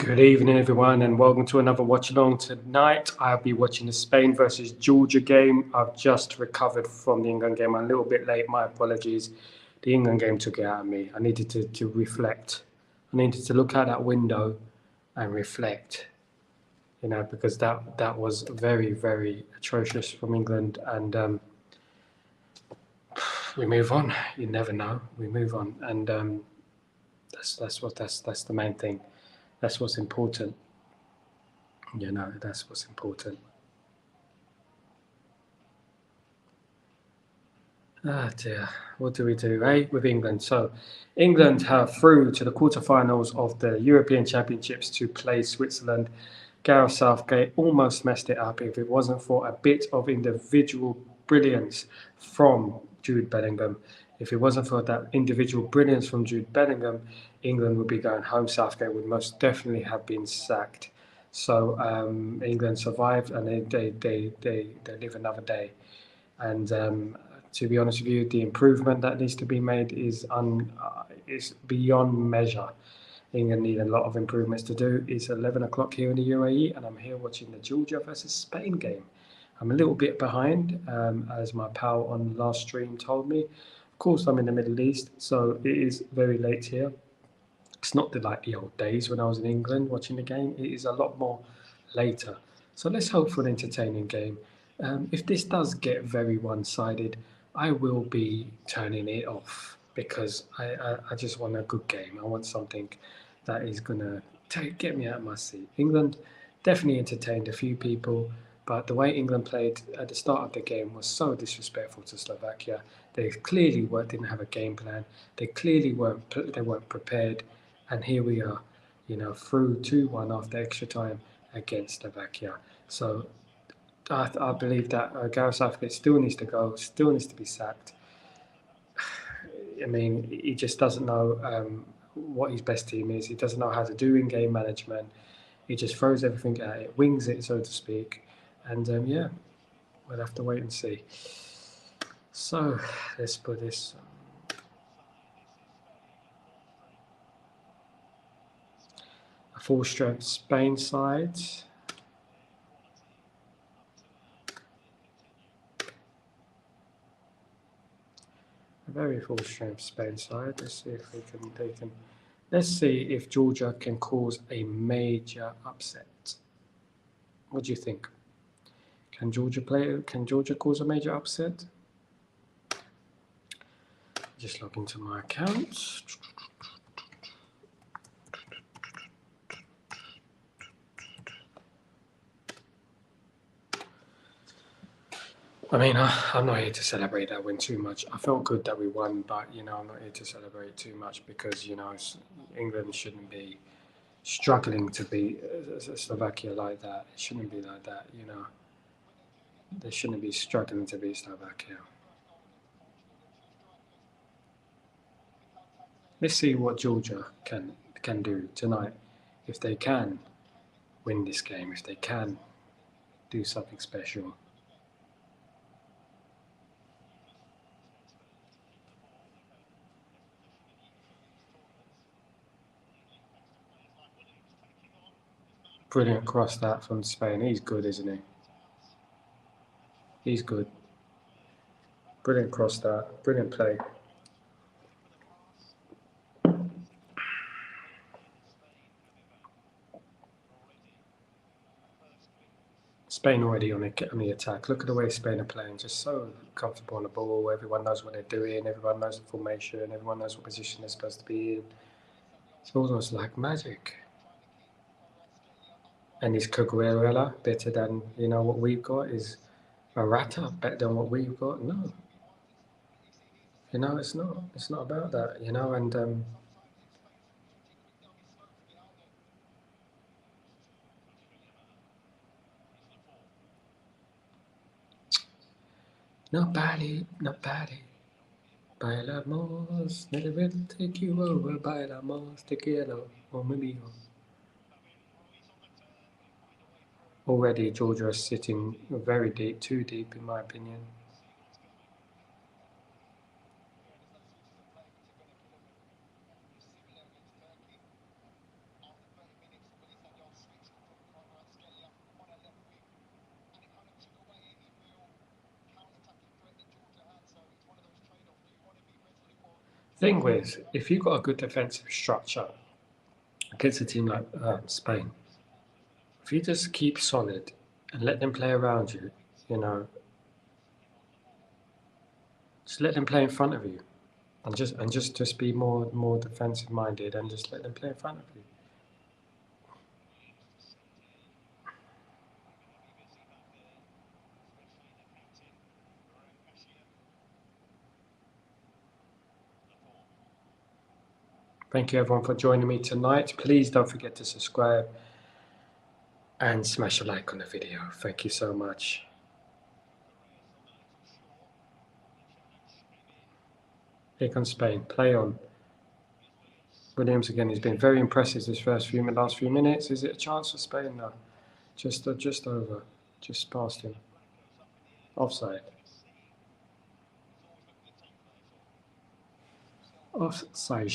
Good evening, everyone, and welcome to another watch along. Tonight, I'll be watching the Spain versus Georgia game. I've just recovered from the England game. I'm a little bit late. My apologies. The England game took it out of me. I needed to reflect. I needed to look out that window and reflect. Because that was very, very atrocious from England, and we move on. You never know. We move on, and that's the main thing. That's what's important. That's what's important. Ah dear, what do we do, with England? So, England are through to the quarterfinals of the European Championships to play Switzerland. Gareth Southgate almost messed it up if it wasn't for a bit of individual brilliance from Jude Bellingham. If it wasn't for that individual brilliance from Jude Bellingham, England would be going home. Southgate would most definitely have been sacked. So England survived, and they live another day. And to be honest with you, the improvement that needs to be made is beyond measure. England need a lot of improvements to do. It's 11 o'clock here in the UAE, and I'm here watching the Georgia versus Spain game. I'm a little bit behind, as my pal on last stream told me. Of course, I'm in the Middle East, so it is very late here. It's not like the old days when I was in England watching the game. It is a lot more later. So let's hope for an entertaining game. If this does get very one-sided, I will be turning it off because I just want a good game. I want something that is going to get me out of my seat. England definitely entertained a few people, but the way England played at the start of the game was so disrespectful to Slovakia. They clearly didn't have a game plan. They clearly weren't prepared. And here we are, through 2-1 after extra time against Slovakia. So I believe that Gareth Southgate still needs to go, still needs to be sacked. I mean, he just doesn't know what his best team is. He doesn't know how to do in-game management. He just throws everything at it, wings it, so to speak. And we'll have to wait and see. So let's put this. A full-strength Spain side. A very full-strength Spain side. Let's see if they can. Let's see if Georgia can cause a major upset. What do you think? Can Georgia cause a major upset? Just log into my account. I mean, I'm not here to celebrate that win too much. I felt good that we won, but I'm not here to celebrate too much because England shouldn't be struggling to beat Slovakia like that. It shouldn't be like that. They shouldn't be struggling to beat Slovakia. Let's see what Georgia can do tonight. If they can win this game, if they can do something special. Brilliant cross that from Spain. He's good, isn't he? He's good. Brilliant cross that. Brilliant play. Spain already on the attack. Look at the way Spain are playing. Just so comfortable on the ball. Everyone knows what they're doing. Everyone knows the formation. Everyone knows what position they're supposed to be in. It's almost like magic. And is Caguerrela better than what we've got? Is Morata better than what we've got? No. It's not. It's not about that. And not badly. Bailamos, never will take you over. Bailamos, te quiero, hombre mío. Already, Georgia is sitting very deep, too deep, in my opinion. Thing with, if you've got a good defensive structure against a team like Spain, if you just keep solid and let them play around you, you know, just let them play in front of you, and just be more defensive minded, and just let them play in front of you. Thank you everyone for joining me tonight. Please don't forget to subscribe and smash a like on the video. Thank you so much. Here comes Spain. Play on. Williams again. He's been very impressive this last few minutes. Is it a chance for Spain? No. Just over. Just past him. Offside. Offside.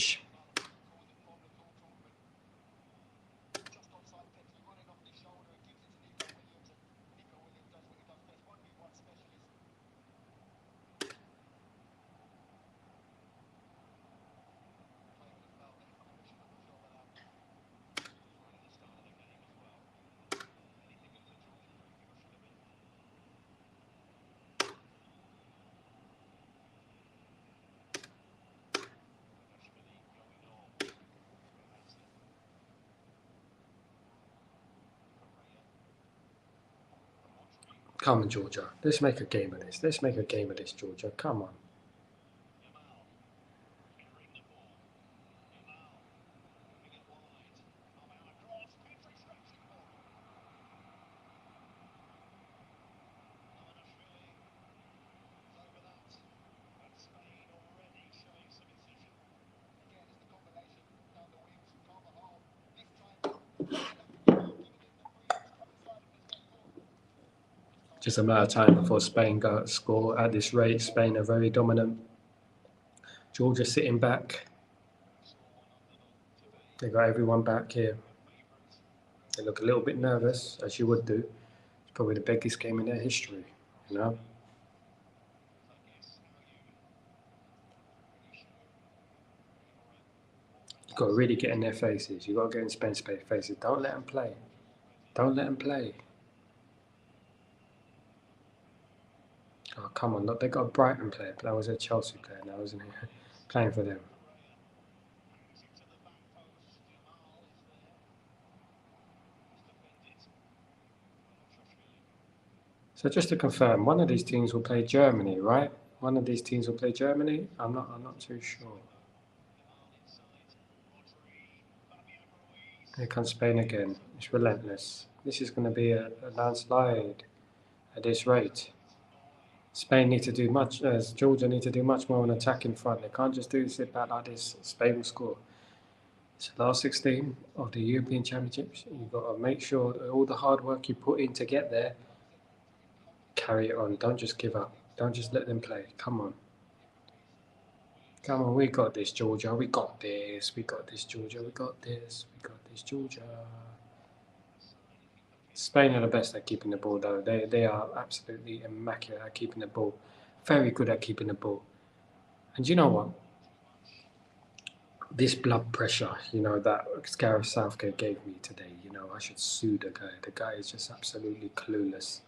Come on, Georgia. Let's make a game of this. Let's make a game of this, Georgia. Come on. Just a matter of time before Spain go score. At this rate, Spain are very dominant. Georgia sitting back. They got everyone back here. They look a little bit nervous, as you would do. It's probably the biggest game in their history, you know. You've got to really get in their faces. You've got to get in Spain's faces. Don't let them play. Don't let them play. Oh, come on. Look, they got a Brighton player, but that was a Chelsea player now, isn't he? Playing for them. So just to confirm, one of these teams will play Germany, right? One of these teams will play Germany? I'm not too sure. Here comes Spain again. It's relentless. This is going to be a landslide at this rate. Spain need to do much, as Georgia need to do much more on attacking front. They can't just sit back like this. Spain will score. It's the last 16 of the European Championships. You've got to make sure that all the hard work you put in to get there, carry it on. Don't just give up. Don't just let them play. Come on. Come on, we got this, Georgia. We got this. We got this, Georgia. We got this. We got this, Georgia. Spain are the best at keeping the ball, though. They are absolutely immaculate at keeping the ball. Very good at keeping the ball. And you know what? This blood pressure, you know, that Gareth Southgate gave me today, you know, I should sue the guy. The guy is just absolutely clueless.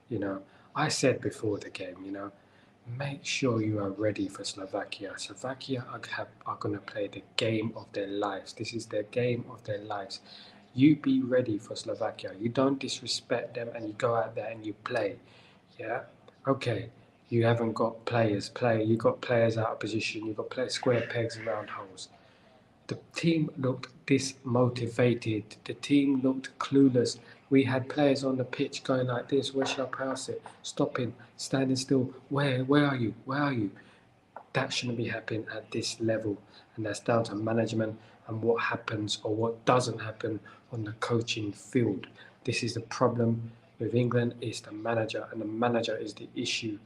You know, I said before the game, you know, make sure you are ready for Slovakia. Slovakia are going to play the game of their lives. This is their game of their lives. You be ready for Slovakia. You don't disrespect them and you go out there and you play. Yeah? Okay. You haven't got players play. You got players out of position. You got square pegs around holes. The team looked dismotivated. The team looked clueless. We had players on the pitch going like this. Where should I pass it? Stopping, standing still. Where are you? Where are you? That shouldn't be happening at this level. And that's down to management and what happens or what doesn't happen on the coaching field. This is the problem with England. It's the manager, and the manager is the issue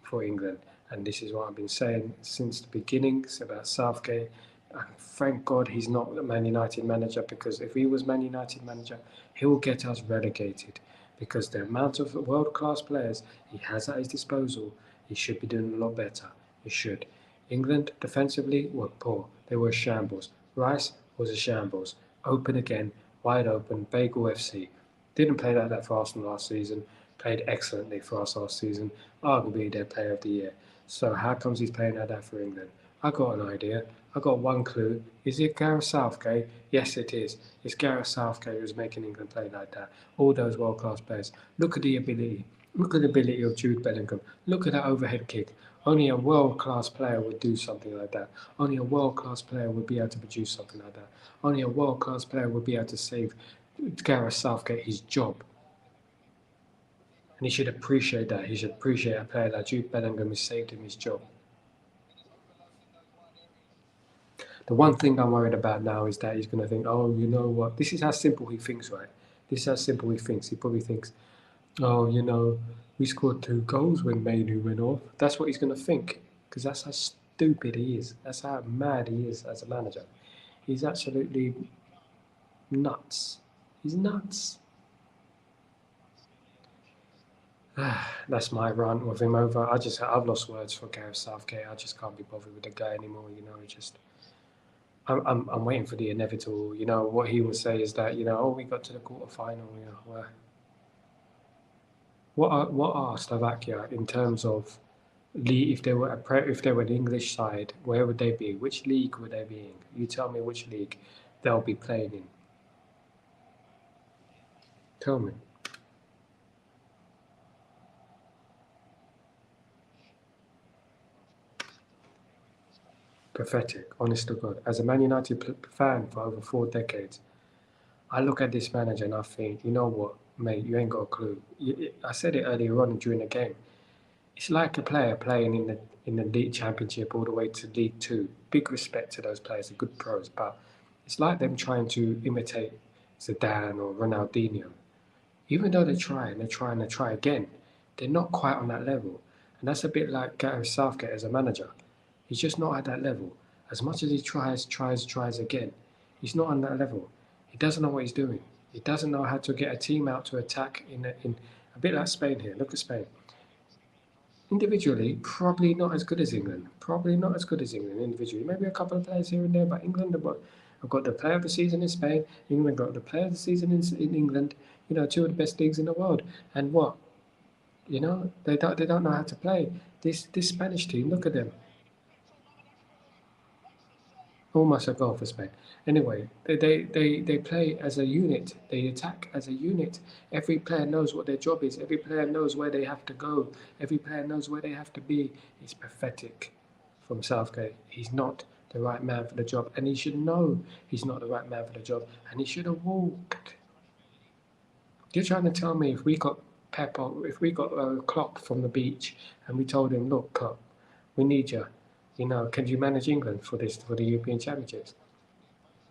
for England. And this is what I've been saying since the beginning. It's about Southgate. And thank God he's not the Man United manager, because if he was Man United manager, he will get us relegated, because the amount of world-class players he has at his disposal, he should be doing a lot better. He should. England defensively were poor. They were a shambles. Rice was a shambles. Open again, wide open, Bagel FC. Didn't play like that for Arsenal last season. Played excellently for us last season. Arguably their player of the year. So how comes he's playing like that for England? I got an idea. I got one clue. Is it Gareth Southgate? Yes, it is. It's Gareth Southgate who's making England play like that. All those world-class players. Look at the ability. Look at the ability of Jude Bellingham. Look at that overhead kick. Only a world-class player would do something like that. Only a world-class player would be able to produce something like that. Only a world-class player would be able to save Gareth Southgate his job. And he should appreciate that. He should appreciate a player like Jude Bellingham has saved him his job. The one thing I'm worried about now is that he's going to think, oh, you know what? This is how simple he thinks, right? This is how simple he thinks. He probably thinks, oh, we scored 2 goals when Mainu went off. That's what he's going to think, because that's how stupid he is. That's how mad he is as a manager. He's absolutely nuts. He's nuts. That's my rant with him over. I've lost words for Gareth Southgate. I just can't be bothered with the guy anymore. I'm waiting for the inevitable. What he will say is that oh, we got to the quarterfinal. What are Slovakia in terms of league? If they were an English side, where would they be? Which league would they be in? You tell me which league they'll be playing in. Tell me. Pathetic, honest to God. As a Man United fan for over 4 decades, I look at this manager and I think, you know what, mate, you ain't got a clue. I said it earlier on during the game. It's like a player playing in the League Championship all the way to League Two. Big respect to those players, they're good pros, but it's like them trying to imitate Zidane or Ronaldinho. Even though they try again, they're not quite on that level. And that's a bit like Gareth Southgate as a manager. He's just not at that level. As much as he tries again, he's not on that level. He doesn't know what he's doing. He doesn't know how to get a team out to attack in a bit like Spain here. Look at Spain. Individually, probably not as good as England. Probably not as good as England individually. Maybe a couple of players here and there, but England have got the player of the season in Spain. England got the player of the season in England. 2 of the best leagues in the world. And what? They don't know how to play. This Spanish team, look at them. Almost a goal for Spain. Anyway, they play as a unit. They attack as a unit. Every player knows what their job is. Every player knows where they have to go. Every player knows where they have to be. It's pathetic from Southgate. He's not the right man for the job, and he should know he's not the right man for the job, and he should have walked. You're trying to tell me if we got if we got Klopp from the beach, and we told him, look, Klopp, we need you. Can you manage England for the European Championships?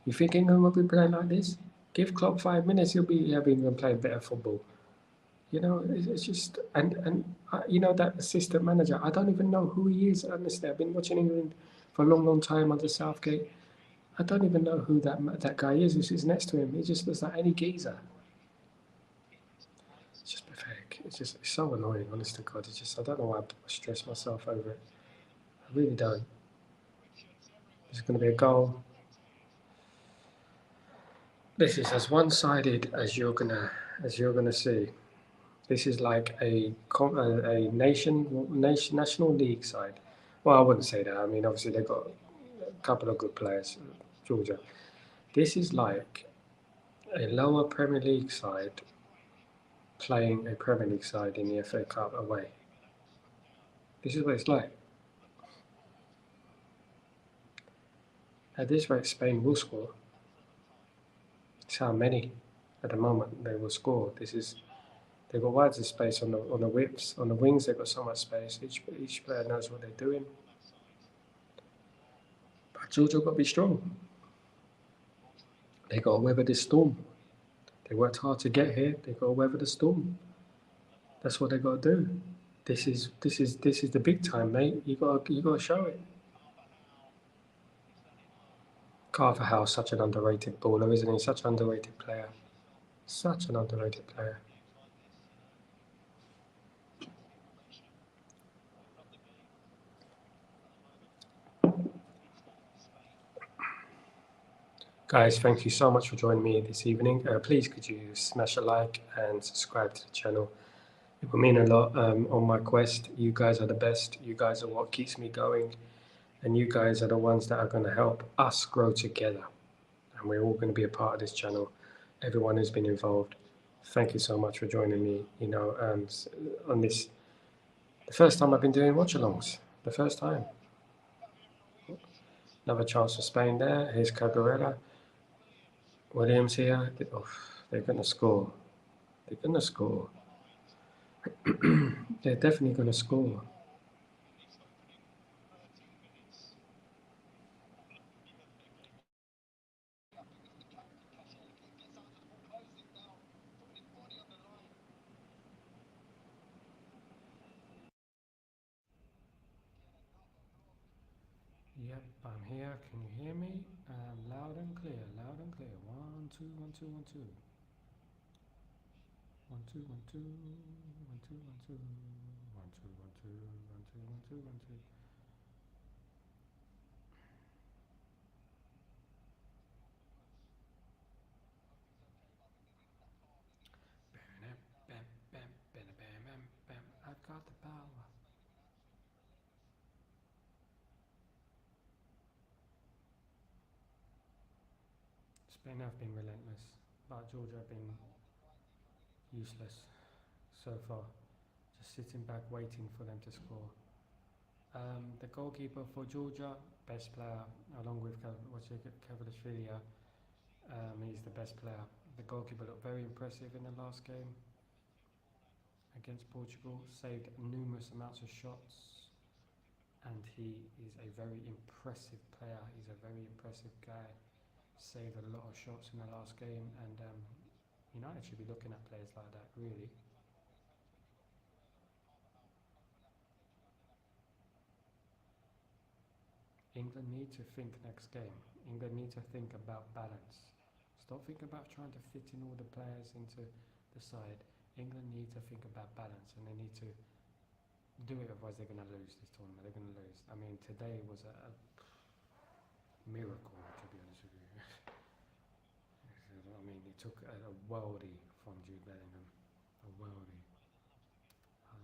You think England will be playing like this? Give Klopp 5 minutes, he'll be having England playing better football. It's just that assistant manager. I don't even know who he is. Honestly, I've been watching England for a long, long time under Southgate. I don't even know who that guy is who sits next to him. He just looks like any geezer. It's just pathetic. It's so annoying, honest to God. I don't know why I stress myself over it. I really don't. There's going to be a goal. This is as one-sided as you're gonna see. This is like a national league side. Well, I wouldn't say that. I mean, obviously they've got a couple of good players, Georgia. This is like a lower Premier League side playing a Premier League side in the FA Cup away. This is what it's like. At this rate, Spain will score. It's how many at the moment they will score. They've got loads of space on the whips, on the wings. They've got so much space. Each player knows what they're doing. But Georgia got to be strong. They got to weather this storm. They worked hard to get here. They got to weather the storm. That's what they got to do. This is the big time, mate. You got to show it. Carver House, such an underrated baller, isn't he? Such an underrated player. Such an underrated player. Guys, thank you so much for joining me this evening. Please could you smash a like and subscribe to the channel. It will mean a lot on my quest. You guys are the best. You guys are what keeps me going. And you guys are the ones that are going to help us grow together. And we're all going to be a part of this channel. Everyone who's been involved. Thank you so much for joining me, on this, the first time I've been doing watch-alongs. The first time. Another chance for Spain there. Here's Cabrera. Williams here. Oh, they're going to score. They're going to score. They're definitely going to score. Yep, I'm here. Can you hear me? Loud and clear, loud and clear. 1, 2, 1, 2, 1, 2. 1, 2, 1, 2, 1, 2, 1, 2, 1, 2, 1, 2, 1, 2, 1, 2, 1, 2. Bam, bam, bam, bam, bam, bam, bam. I've got the power. Spain have been relentless, but Georgia have been useless so far. Just sitting back waiting for them to score. The goalkeeper for Georgia, best player, along with Kvaratskhelia. He's the best player. The goalkeeper looked very impressive in the last game against Portugal, saved numerous amounts of shots, and he is a very impressive player. He's a very impressive guy. Saved a lot of shots in the last game, and United should be looking at players like that, really. England need to think next game. England need to think about balance. Stop thinking about trying to fit in all the players into the side. England need to think about balance, and they need to do it, otherwise they're going to lose this tournament. They're going to lose. I mean, today was a miracle, to be honest with you. I mean, it took a worldie from Jude Bellingham. A worldie. Uh,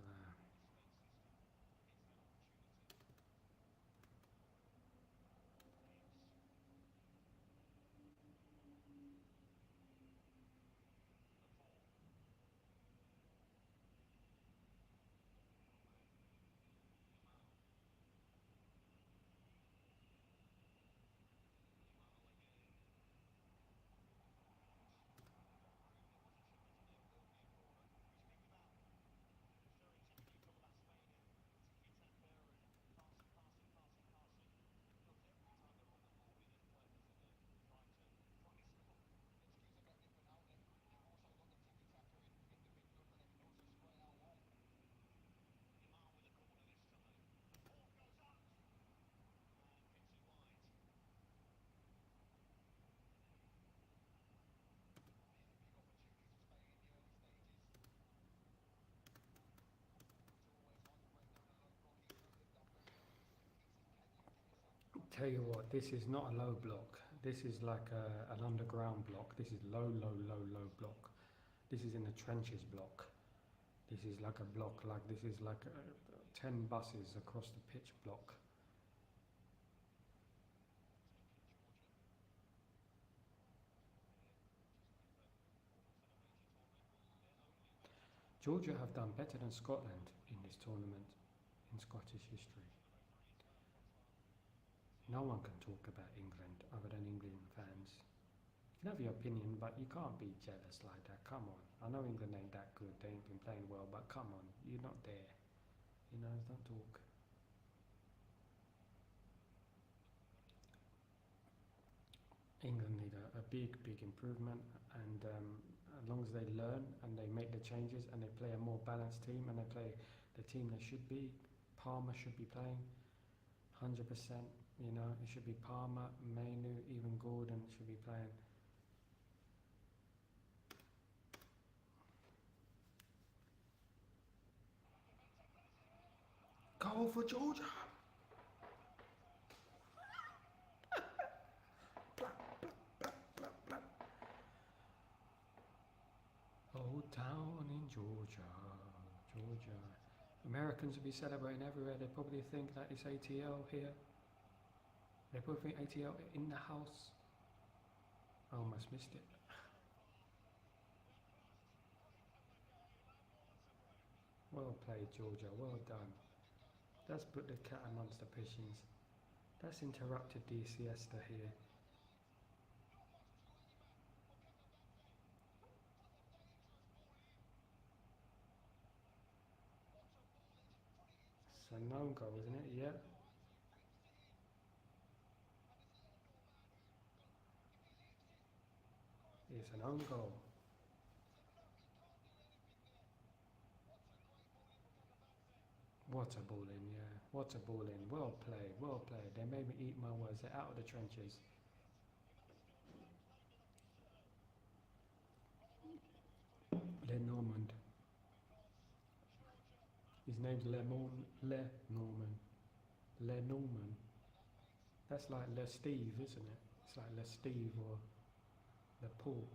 Tell you what, this is not a low block. This is like an underground block. This is low, low, low, low block. This is in the trenches block. This is like a block, like this is like 10 buses across the pitch block. Georgia have done better than Scotland in this tournament in Scottish history. No one can talk about England other than England fans. You can have your opinion, but you can't be jealous like that. Come on. I know England ain't that good. They ain't been playing well, but come on. You're not there. Don't talk. England need a big, big improvement, and as long as they learn and they make the changes and they play a more balanced team and they play the team they should be, Palmer should be playing 100%. It should be Palmer, Mainu, even Gordon should be playing. Go for Georgia! Down in Georgia. Americans will be celebrating everywhere. They probably think that it's ATL here. They probably think ATL in the house. I almost missed it. Well played, Georgia. Well done. That's put the cat amongst the pigeons. That's interrupted the siesta here. It's a no-go, isn't it? Yeah. It's an own goal. What a ball in, yeah. What a ball in. Well played, well played. They made me eat my words. They're out of the trenches. Lenormand. His name's Lenormand. Lenormand. That's like Le Steve, isn't it? It's like Le Steve or Le Paul.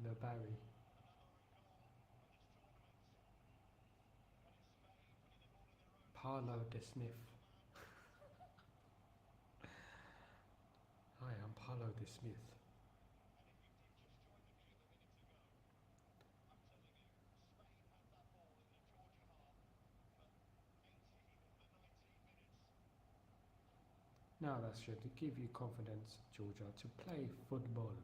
Le Barry. Paulo de Smith. Hi, I'm Paulo de Smith. Now that should give you confidence, Georgia, to play football.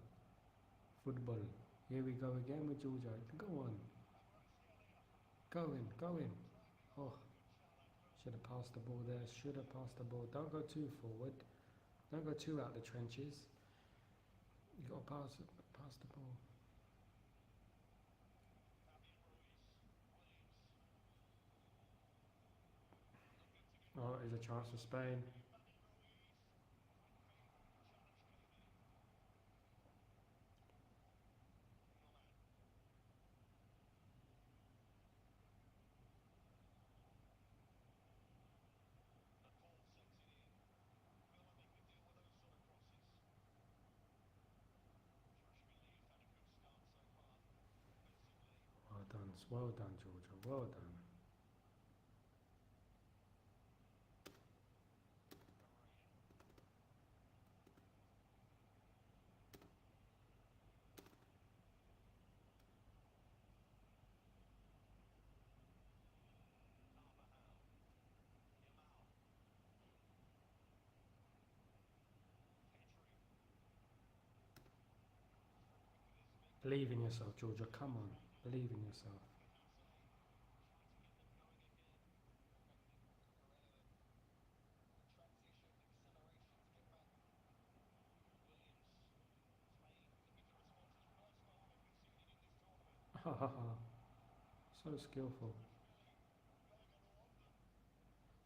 Football. Here we go again with Georgia. Go on. Go in, go in. Oh, should have passed the ball there. Should have passed the ball. Don't go too forward. Don't go too out the trenches. You got to pass the ball. Oh, there's a chance for Spain. Well done, Georgia. Well done. Believe in yourself, Georgia. Come on. Believe in yourself. Ha ha ha. So skillful.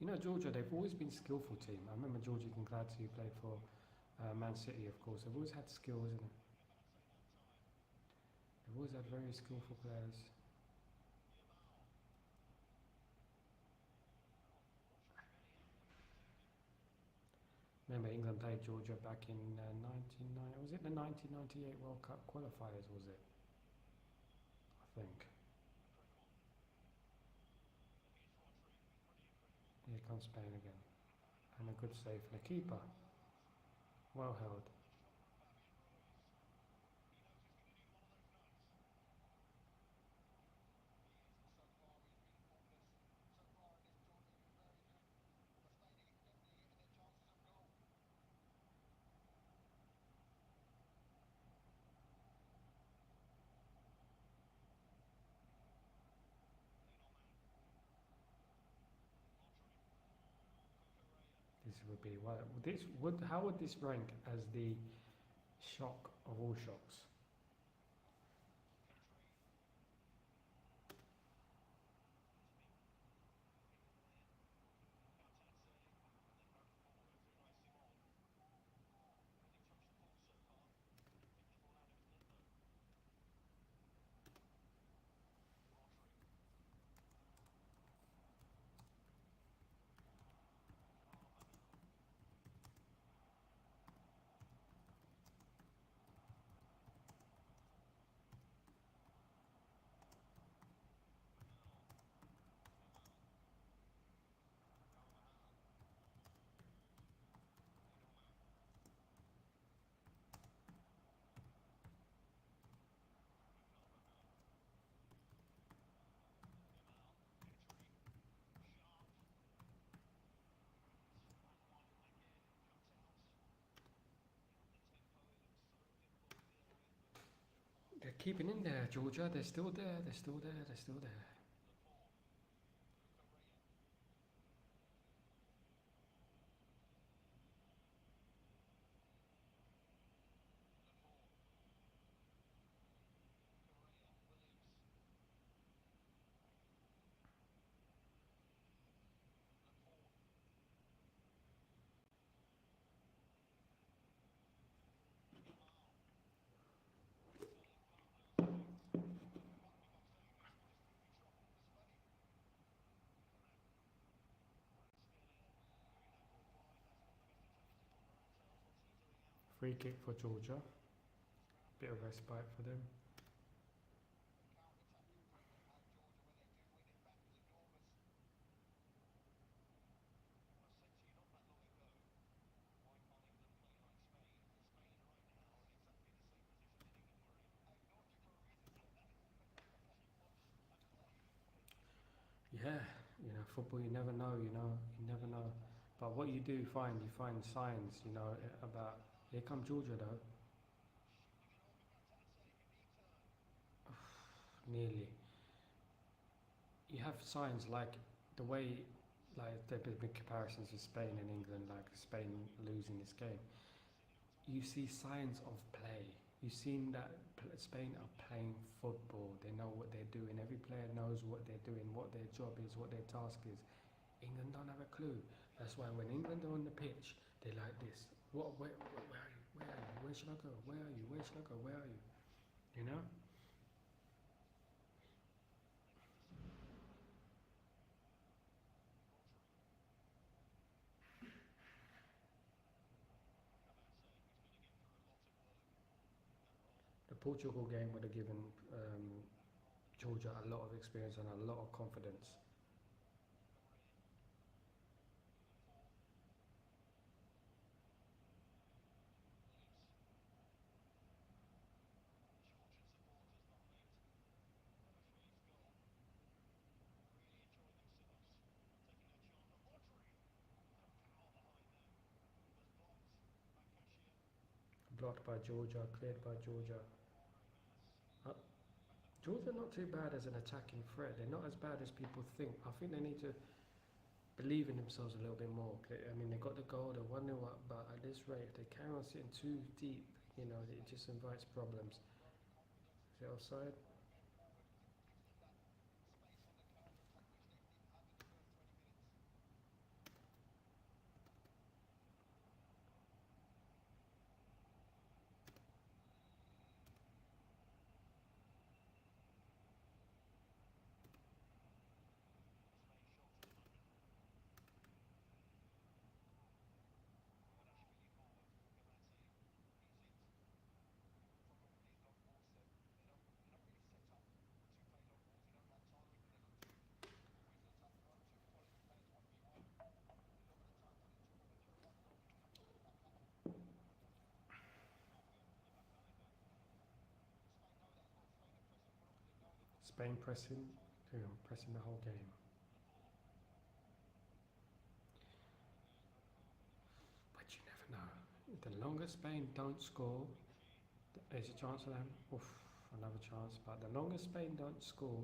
You know, Georgia, they've always been a skillful team. I remember Georgia Gladys, who played for Man City, of course. They've always had skill, isn't it? They've always had very skillful players. Remember, England played Georgia back in 1990. Was it the 1998 World Cup qualifiers? Was it? I think. Here comes Spain again, and a good save from the keeper. Well held. This would be how would this rank as the shock of all shocks? They're keeping in there, Georgia. They're still there. They're still there. They're still there. Free kick for Georgia. Bit of respite for them. Yeah, football. You never know. You never know. But what you find signs. About. Here come Georgia though. Nearly. You have signs like the way, like there have been comparisons with Spain and England, like Spain losing this game. You see signs of play. You've seen that Spain are playing football. They know what they're doing. Every player knows what they're doing, what their job is, what their task is. England don't have a clue. That's why when England are on the pitch, they're like this. What? Where are you? Where are you? Where should I go? Where are you? Where should I go? Where are you? You know? The Portugal game would have given Georgia a lot of experience and a lot of confidence. Blocked by Georgia, cleared by Georgia. Uh, Georgia not too bad as an attacking threat. They're not as bad as people think. I think they need to believe in themselves a little bit more. I mean, they got the goal, they're 1-0 up, but at this rate, if they carry on sitting too deep, it just invites problems. Is it offside? Spain pressing the whole game. But you never know. The longer Spain don't score, there's a chance of them. Oof, another chance. But the longer Spain don't score,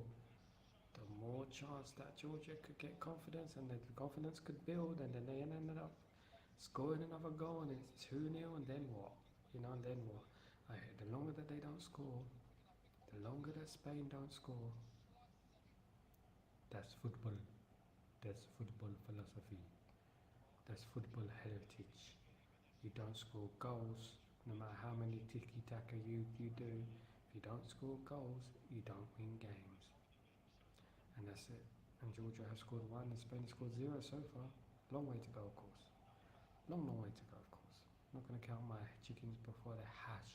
the more chance that Georgia could get confidence and the confidence could build, and then they ended up scoring another goal and it's 2-0, and then what? And then what? The longer that they don't score, the longer that Spain don't score, that's football. That's football philosophy. That's football heritage. You don't score goals, no matter how many tiki-taka you do. If you don't score goals, you don't win games. And that's it. And Georgia have scored one, and Spain has scored zero so far. Long way to go, of course. Long way to go, of course. I'm not going to count my chickens before they hatch.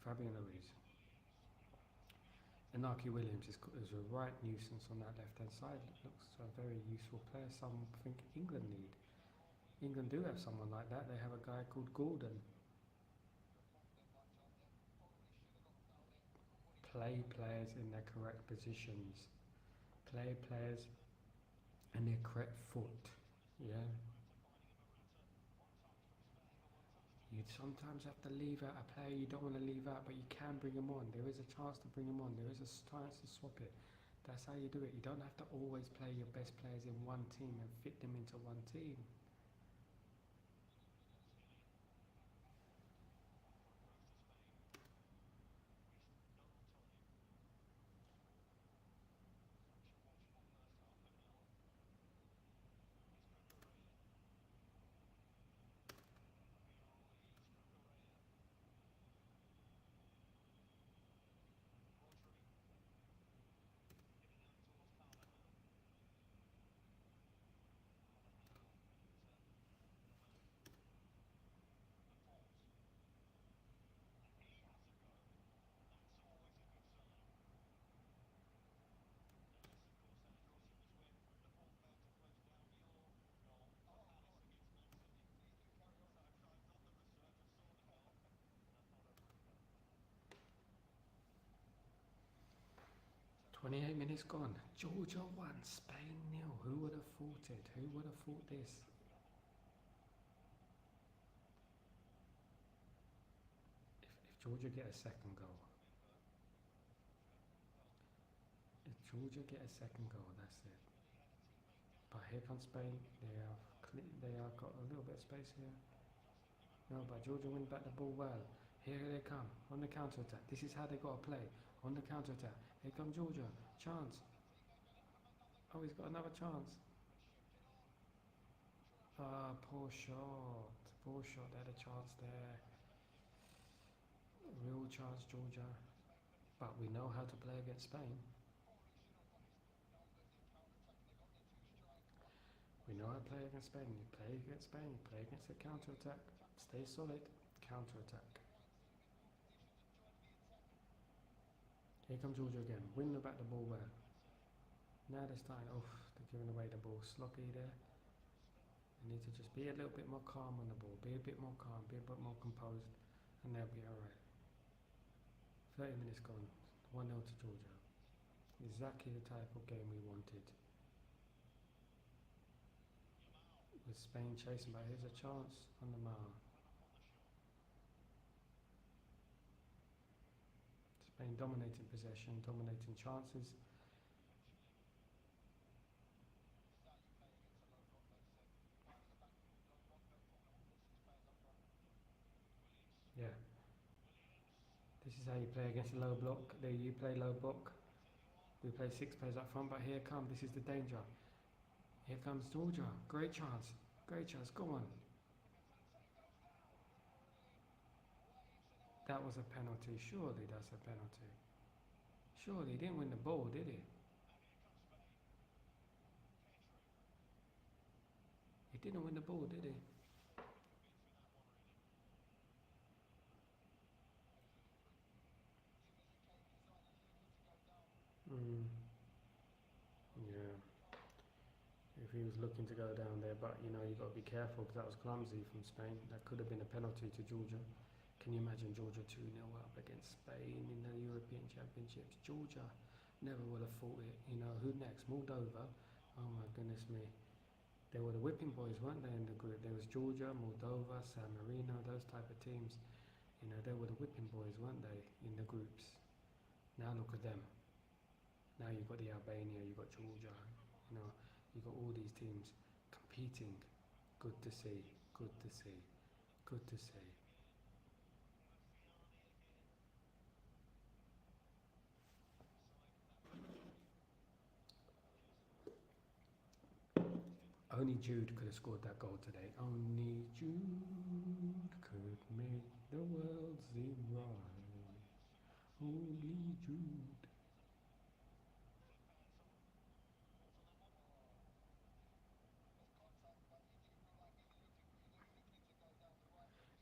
Fabian Ruiz. Inaki Williams is a right nuisance on that left-hand side. Looks a very useful player. Some think England need. England do have someone like that. They have a guy called Gordon. Play players in their correct positions. Play players in their correct foot. Yeah. You sometimes have to leave out a player you don't want to leave out, but you can bring him on. There is a chance to bring him on. There is a chance to swap it. That's how you do it. You don't have to always play your best players in one team and fit them into one team. "28 minutes gone. Georgia 1, Spain 0. Who would have thought it? Who would have thought this?" If Georgia get a second goal, if Georgia get a second goal, that's it. But here comes Spain. They have got a little bit of space here. No, but Georgia win back the ball well. Here they come on the counter attack. This is how they got to play on the counter attack. Here come Georgia. Chance. Oh, he's got another chance. Ah, poor shot. Poor shot. They had a chance there. Real chance, Georgia. But we know how to play against Spain. We know how to play against Spain. You play against Spain. You play against the counter attack. Stay solid. Counter attack. Here comes Georgia again. Win back the ball well. Now they're starting. Oh, they're giving away the ball. Sloppy there. They need to just be a little bit more calm on the ball. Be a bit more calm. Be a bit more composed. And they'll be alright. 30 minutes gone. 1-0 to Georgia. Exactly the type of game we wanted. With Spain chasing, but here's a chance on the mark. Spain dominating possession, dominating chances. Yeah. This is how you play against a low block. There you play low block. We play 6 players up front, but here come. This is the danger. Here comes Georgia. Great chance. Great chance. Go on. That was a penalty. Surely that's a penalty. Surely he didn't win the ball, did he? He didn't win the ball, did he? Yeah. If he was looking to go down there, but you know, you've got to be careful because that was clumsy from Spain. That could have been a penalty to Georgia. Can you imagine Georgia 2-0 up against Spain in the European Championships? Georgia never would have thought it. You know, who next? Moldova? Oh my goodness me. They were the whipping boys, weren't they, in the group? There was Georgia, Moldova, San Marino, those type of teams. You know, they were the whipping boys, weren't they, in the groups? Now look at them. Now you've got the Albania, you've got Georgia, you know, you've got all these teams competing. Good to see, good to see, good to see. Only Jude could have scored that goal today. Only Jude could make the world seem right. Only Jude.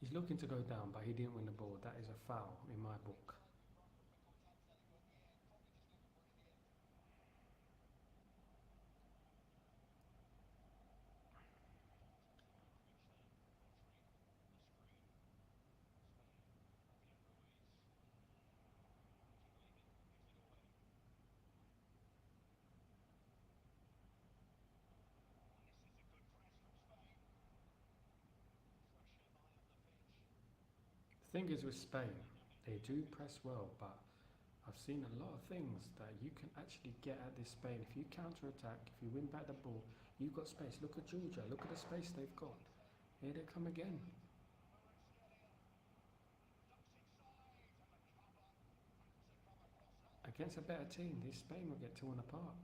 He's looking to go down, but he didn't win the ball. That is a foul in my book. thing is with Spain, they do press well, but I've seen a lot of things that you can actually get at this Spain. If you counter attack, if you win back the ball, you've got space. Look at Georgia, look at the space they've got. Here they come again. Against a better team, this Spain will get torn apart.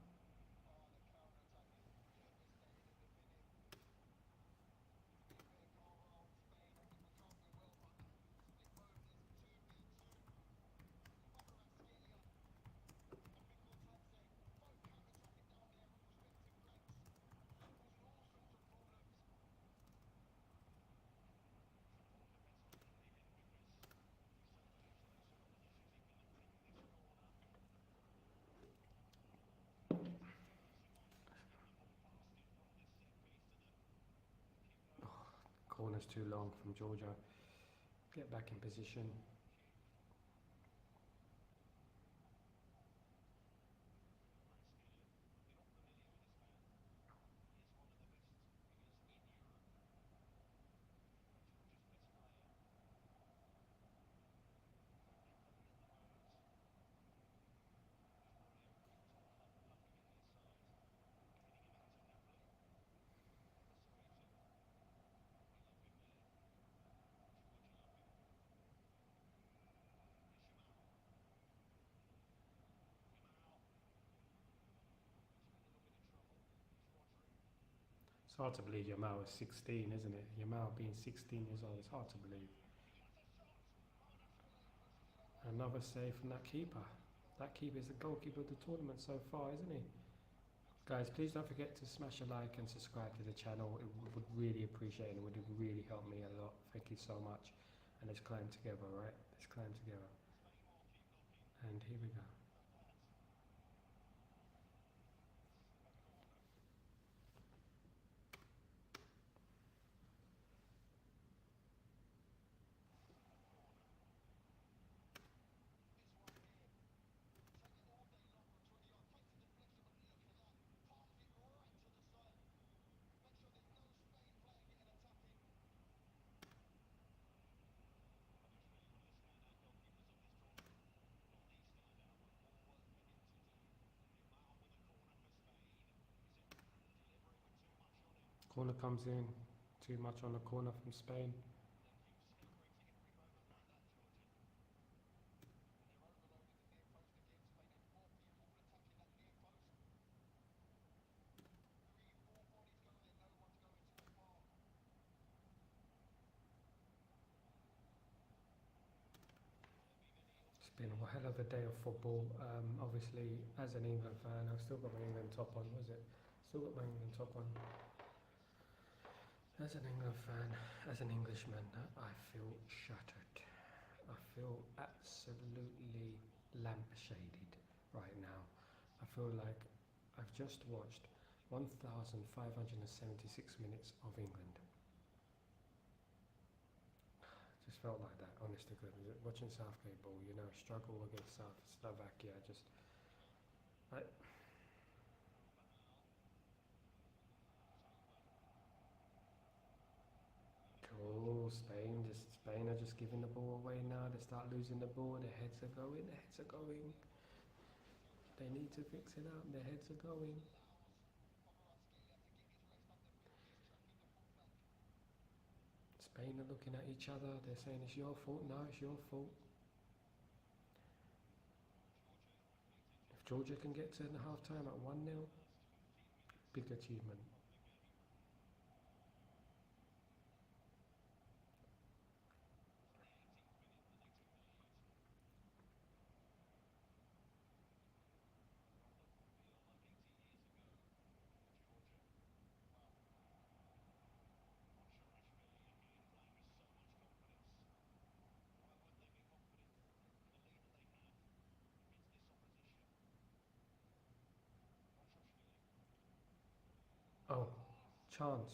Corner's too long from Georgia. Get back in position. It's hard to believe Yamal is 16, isn't it? Yamal being 16 years old, it's hard to believe. Another save from that keeper. That keeper is the goalkeeper of the tournament so far, isn't he? Guys, please don't forget to smash a like and subscribe to the channel. It would really appreciate it. It would really help me a lot. Thank you so much. And let's climb together, right? Let's climb together. And here we go. Corner comes in. Too much on the corner from Spain. It's been a hell of a day of football. Obviously, as an England fan, I've still got my England top on, was it? Still got my England top on. As an England fan, as an Englishman, I feel shattered. I feel absolutely lampshaded right now. I feel like I've just watched 1,576 minutes of England. Just felt like that, honest to goodness. Watching Southgate ball, you know, struggle against Slovakia. I, oh, Spain are just giving the ball away now. They start losing the ball. Their heads are going. Their heads are going. They need to fix it up. Their heads are going. Spain are looking at each other. They're saying it's your fault. No, it's your fault. If Georgia can get to the half time at 1-0, big achievement. Oh, chance.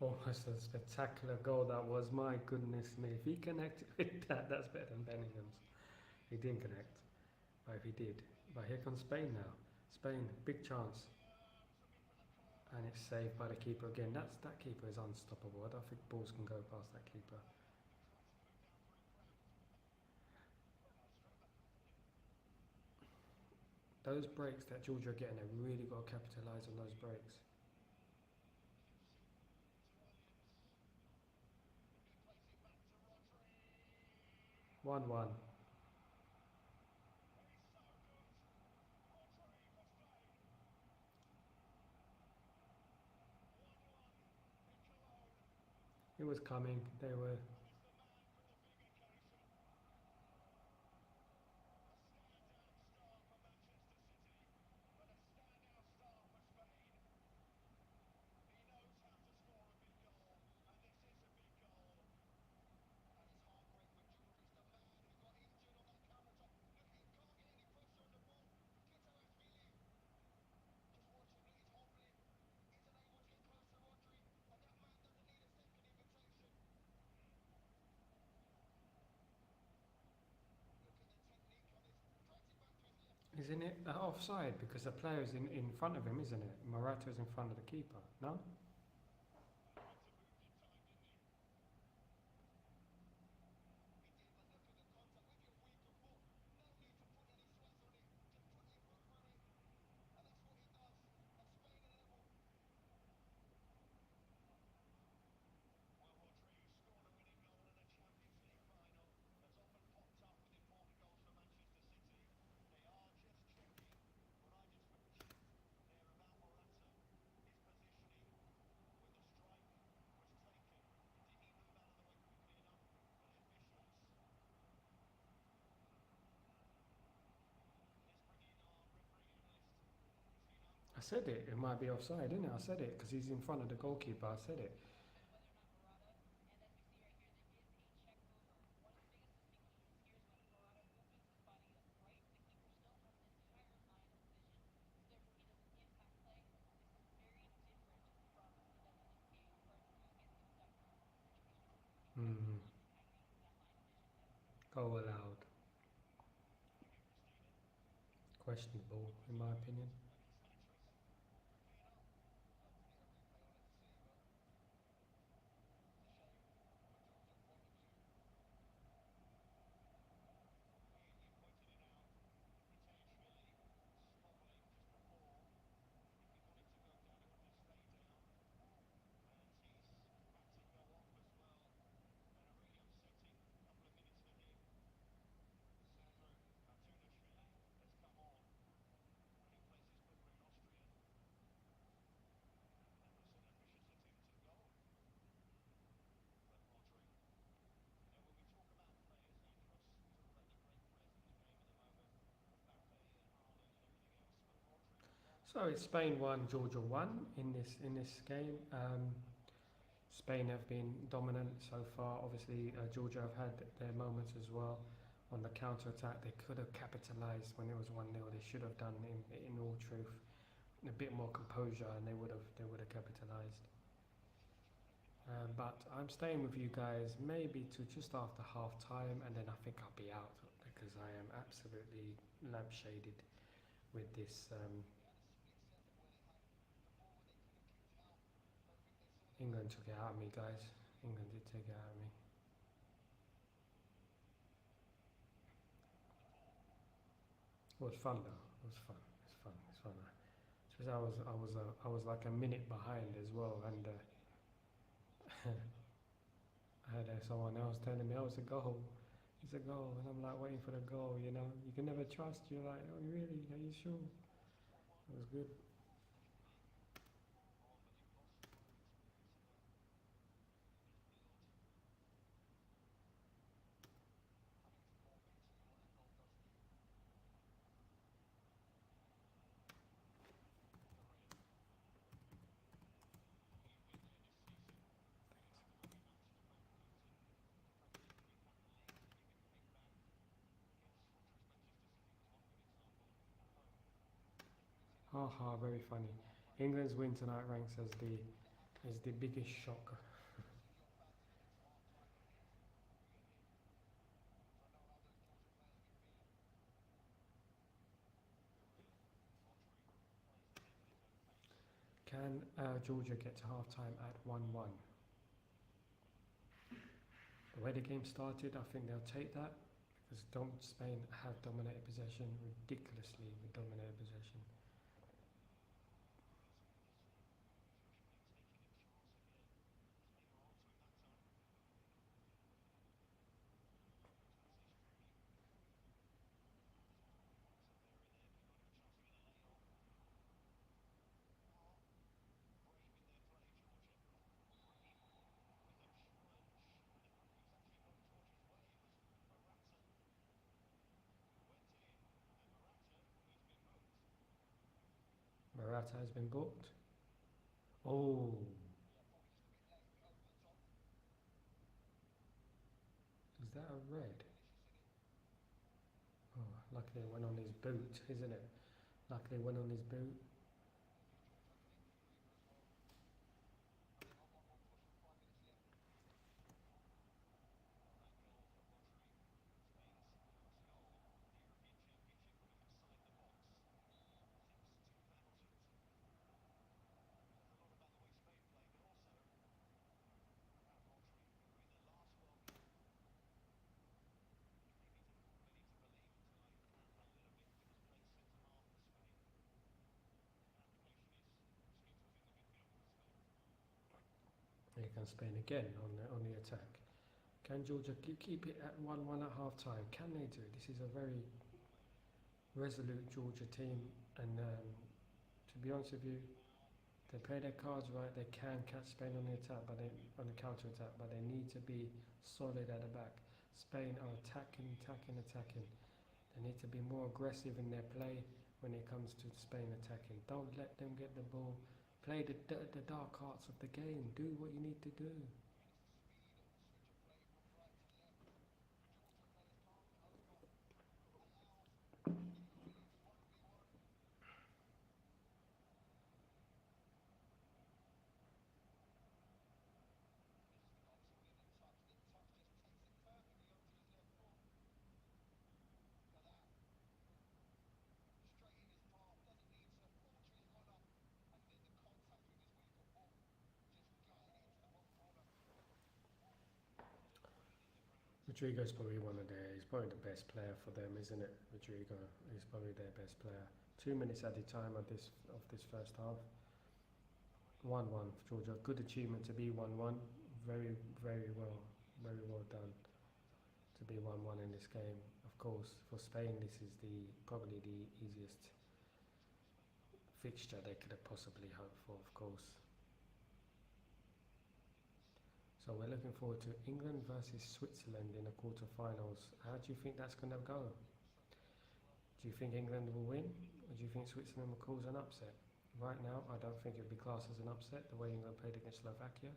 Oh, that's a spectacular goal that was. My goodness me. If he connected with that, that's better than Bellingham's. He didn't connect. Oh, if he did. But here comes Spain now. Spain, big chance. And it's saved by the keeper again. That keeper is unstoppable. I don't think balls can go past that keeper. Those breaks that Georgia are getting, they've really got to capitalise on those breaks. One. It was coming. They were. Isn't it offside? Because the player's in front of him, isn't it? Morata's in front of the keeper. No? I said it. It might be offside, didn't it? I said it because he's in front of the goalkeeper. I said it. Hmm. Goal allowed. Questionable, in my opinion. So it's Spain 1, Georgia 1 in this game. Spain have been dominant so far. Obviously, Georgia have had their moments as well on the counter attack. They could have capitalised when it was 1-0. They should have done, in all truth, a bit more composure, and they would have capitalised. But I'm staying with you guys maybe to just after half time, and then I think I'll be out because I am absolutely lampshaded with this. England took it out of me, guys. England did take it out of me. It was fun though. It was fun. It's fun. It's fun. Especially I was like a minute behind as well, and I had someone else telling me, "Oh, it's a goal. It's a goal," and I'm like waiting for the goal. You know, you can never trust. You're like, "Oh, really? Are you sure?" It was good. Haha, very funny. England's win tonight ranks as the biggest shock. Can Georgia get to half-time at 1-1? The way the game started, I think they'll take that because don't Spain have dominated possession, ridiculously dominated possession. Morata has been booked. Oh, is that a red? Oh, luckily it went on his boot, isn't it? Luckily it went on his boot. Here comes Spain again on the attack. Can Georgia keep it at 1-1 at half time? Can they do it? This is a very resolute Georgia team, and to be honest with you, they play their cards right. They can catch Spain on the attack, but on the counter attack, but they need to be solid at the back. Spain are attacking. They need to be more aggressive in their play when it comes to Spain attacking. Don't let them get the ball. Play the dark arts of the game. Do what you need to do. Rodrigo's probably he's probably the best player for them, isn't it? Rodrigo is probably their best player. 2 minutes added time of this first half. 1-1 for Georgia. Good achievement to be 1-1. Very well done to be 1-1 in this game. Of course, for Spain, this is probably the easiest fixture they could have possibly hoped for. Of course. So we're looking forward to England versus Switzerland in the quarterfinals. How do you think that's going to go? Do you think England will win, or do you think Switzerland will cause an upset? Right now, I don't think it would be classed as an upset the way England played against Slovakia,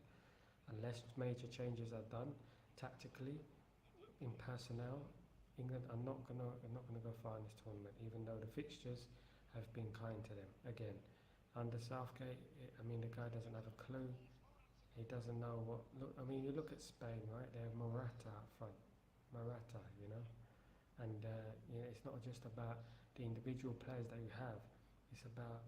unless major changes are done tactically in personnel. England are not gonna go far in this tournament, even though the fixtures have been kind to them. Again, under Southgate, I mean, the guy doesn't have a clue. He doesn't know what. Look, I mean, you look at Spain, right? They have Morata up front, Morata, and it's not just about the individual players that you have. It's about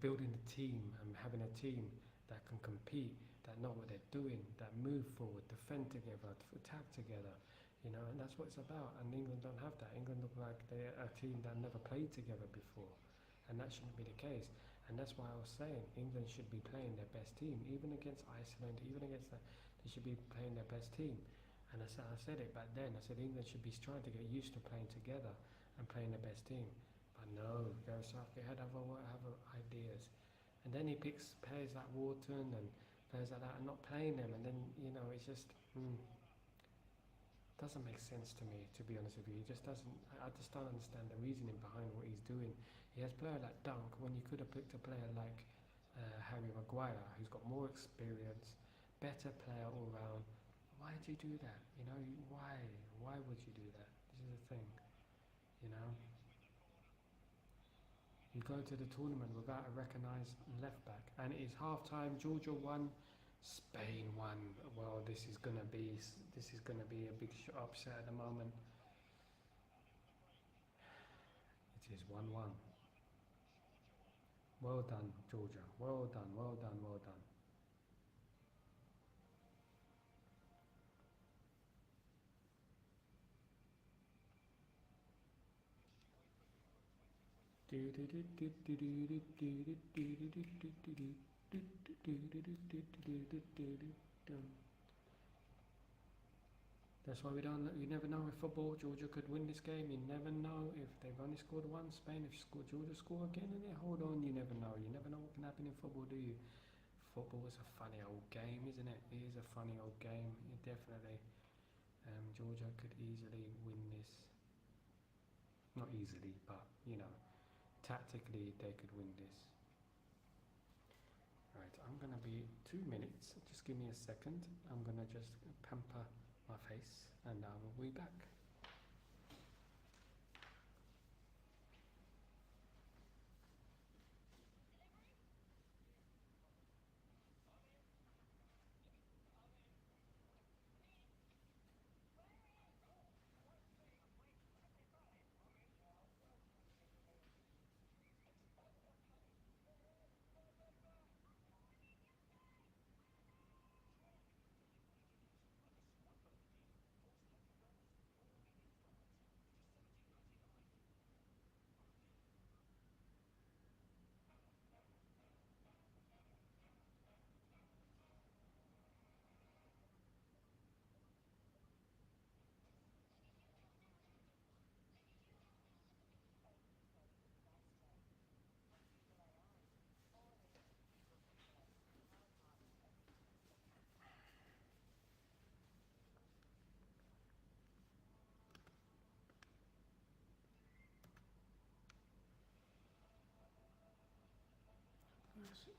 building a team and having a team that can compete, that know what they're doing, that move forward, defend together, attack together, and that's what it's about. And England don't have that. England look like they're a team that never played together before, and that shouldn't be the case. And that's why I was saying England should be playing their best team, even against Iceland, even against that, they should be playing their best team. And I said it back then. I said England should be trying to get used to playing together and playing their best team. But no, Gareth Southgate had other ideas. And then he picks players like Wharton and players like that and not playing them. And then, it's just doesn't make sense to me, to be honest with you. He just doesn't. I just don't understand the reasoning behind what he's doing. He has a player like Dunk when you could have picked a player like Harry Maguire, who's got more experience, better player all round. Why did you do that? Why? Why would you do that? This is the thing, You go to the tournament without a recognised left back, and it is half time. Georgia won, Spain won. Well, this is gonna be a big upset at the moment. It is 1-1. Well done, Georgia. Well done, well done, well done. That's why we don't. You never know with football. Georgia could win this game. You never know if they've only scored one. Spain, if Georgia score again, and then hold on. You never know. You never know what can happen in football, do you? Football is a funny old game, isn't it? It is a funny old game. It definitely. Georgia could easily win this. Not easily, but tactically they could win this. Right, I'm gonna be 2 minutes. Just give me a second. I'm gonna just pamper my face, and I will be back. Six.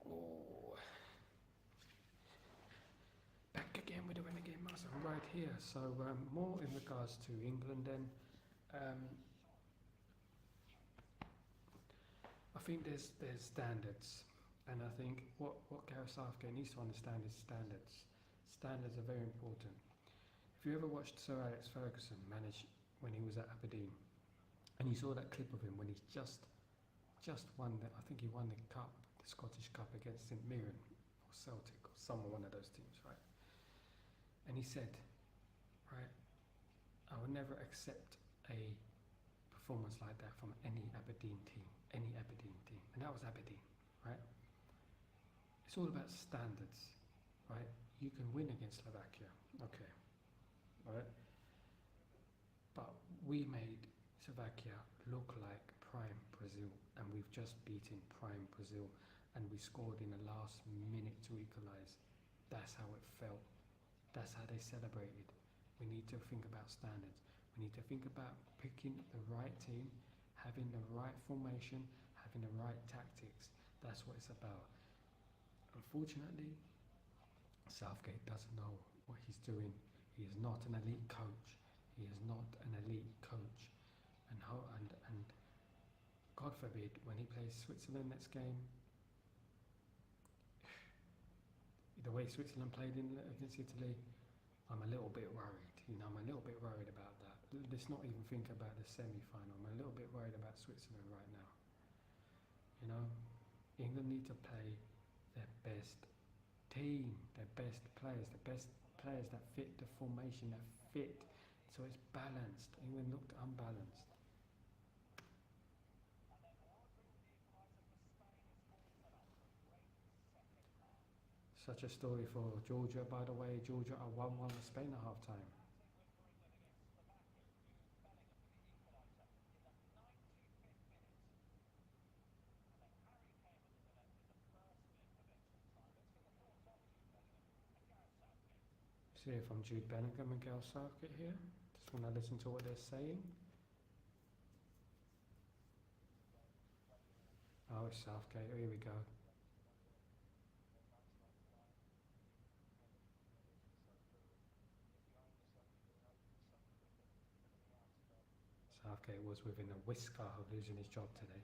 Oh, back again with the Renegade Master right here. So more in regards to England then. I think there's standards, and I think what Gareth Southgate needs to understand is standards. Standards are very important. If you ever watched Sir Alex Ferguson manage when he was at Aberdeen, and you saw that clip of him when he just won I think he won the cup, the Scottish Cup against St Mirren or Celtic or one of those teams, right? And he said, right, I will never accept a performance like that from any Aberdeen team, and that was Aberdeen, right? It's all about standards, right? You can win against Slovakia, okay, right? But we made Slovakia look like prime Brazil, and we've just beaten prime Brazil, and we scored in the last minute to equalise. That's how it felt. That's how they celebrated. We need to think about standards. We need to think about picking the right team, having the right formation, having the right tactics. That's what it's about. Unfortunately, Southgate doesn't know what he's doing. He is not an elite coach. He is not an elite coach. And God forbid, when he plays Switzerland next game, the way Switzerland played against Italy, I'm a little bit worried. I'm a little bit worried about that. Let's not even think about the semi-final. I'm a little bit worried about Switzerland right now. England need to play their best team, their best players that fit the formation, that fit, so it's balanced. England looked unbalanced. Such a story for Georgia, by the way. Georgia are 1-1 with Spain at half time. See if I'm Jude Bellingham and Gareth Southgate here. Just want to listen to what they're saying. Oh, it's Southgate. Here we go. Southgate was within a whisker of losing his job today.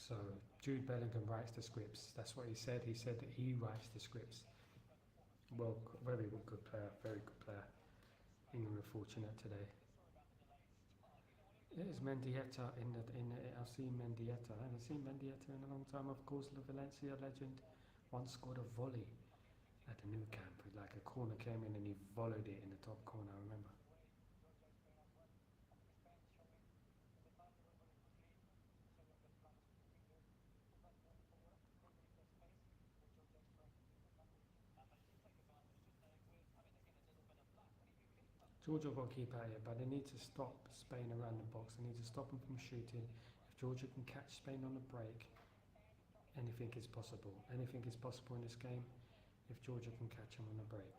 So Jude Bellingham writes the scripts. That's what he said. He said that he writes the scripts. Well, very good player. Very good player. England were fortunate today. It is Mendieta I've seen Mendieta. I haven't seen Mendieta in a long time. Of course, the Valencia legend once scored a volley at the new camp. Like a corner came in and he volleyed it in the top corner. I remember. Georgia will keep at it, but they need to stop Spain around the box. They need to stop them from shooting. If Georgia can catch Spain on the break, anything is possible. Anything is possible in this game if Georgia can catch them on the break.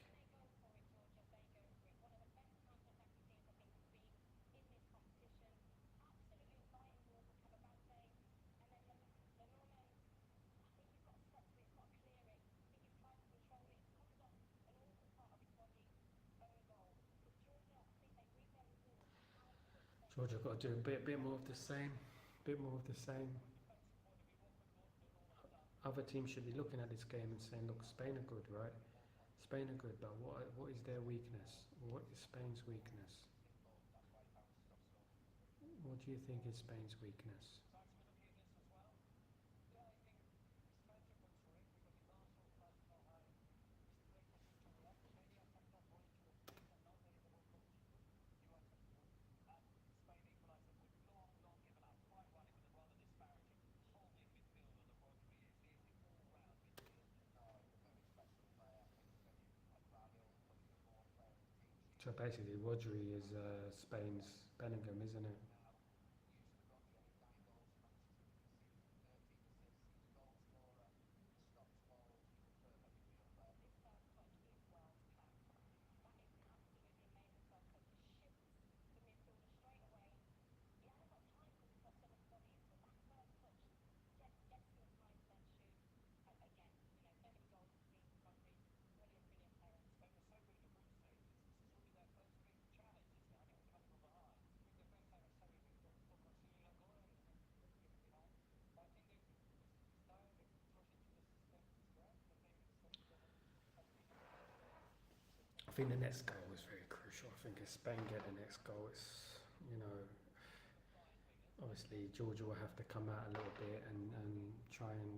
Georgia got to do a bit more of the same. Bit more of the same. Other teams should be looking at this game and saying, look, Spain are good, right? Spain are good, but what is their weakness? What is Spain's weakness? What do you think is Spain's weakness? So basically, Rodri is Spain's Bellingham, isn't it? I think the next goal was very crucial. I think if Spain get the next goal, it's, obviously Georgia will have to come out a little bit and try and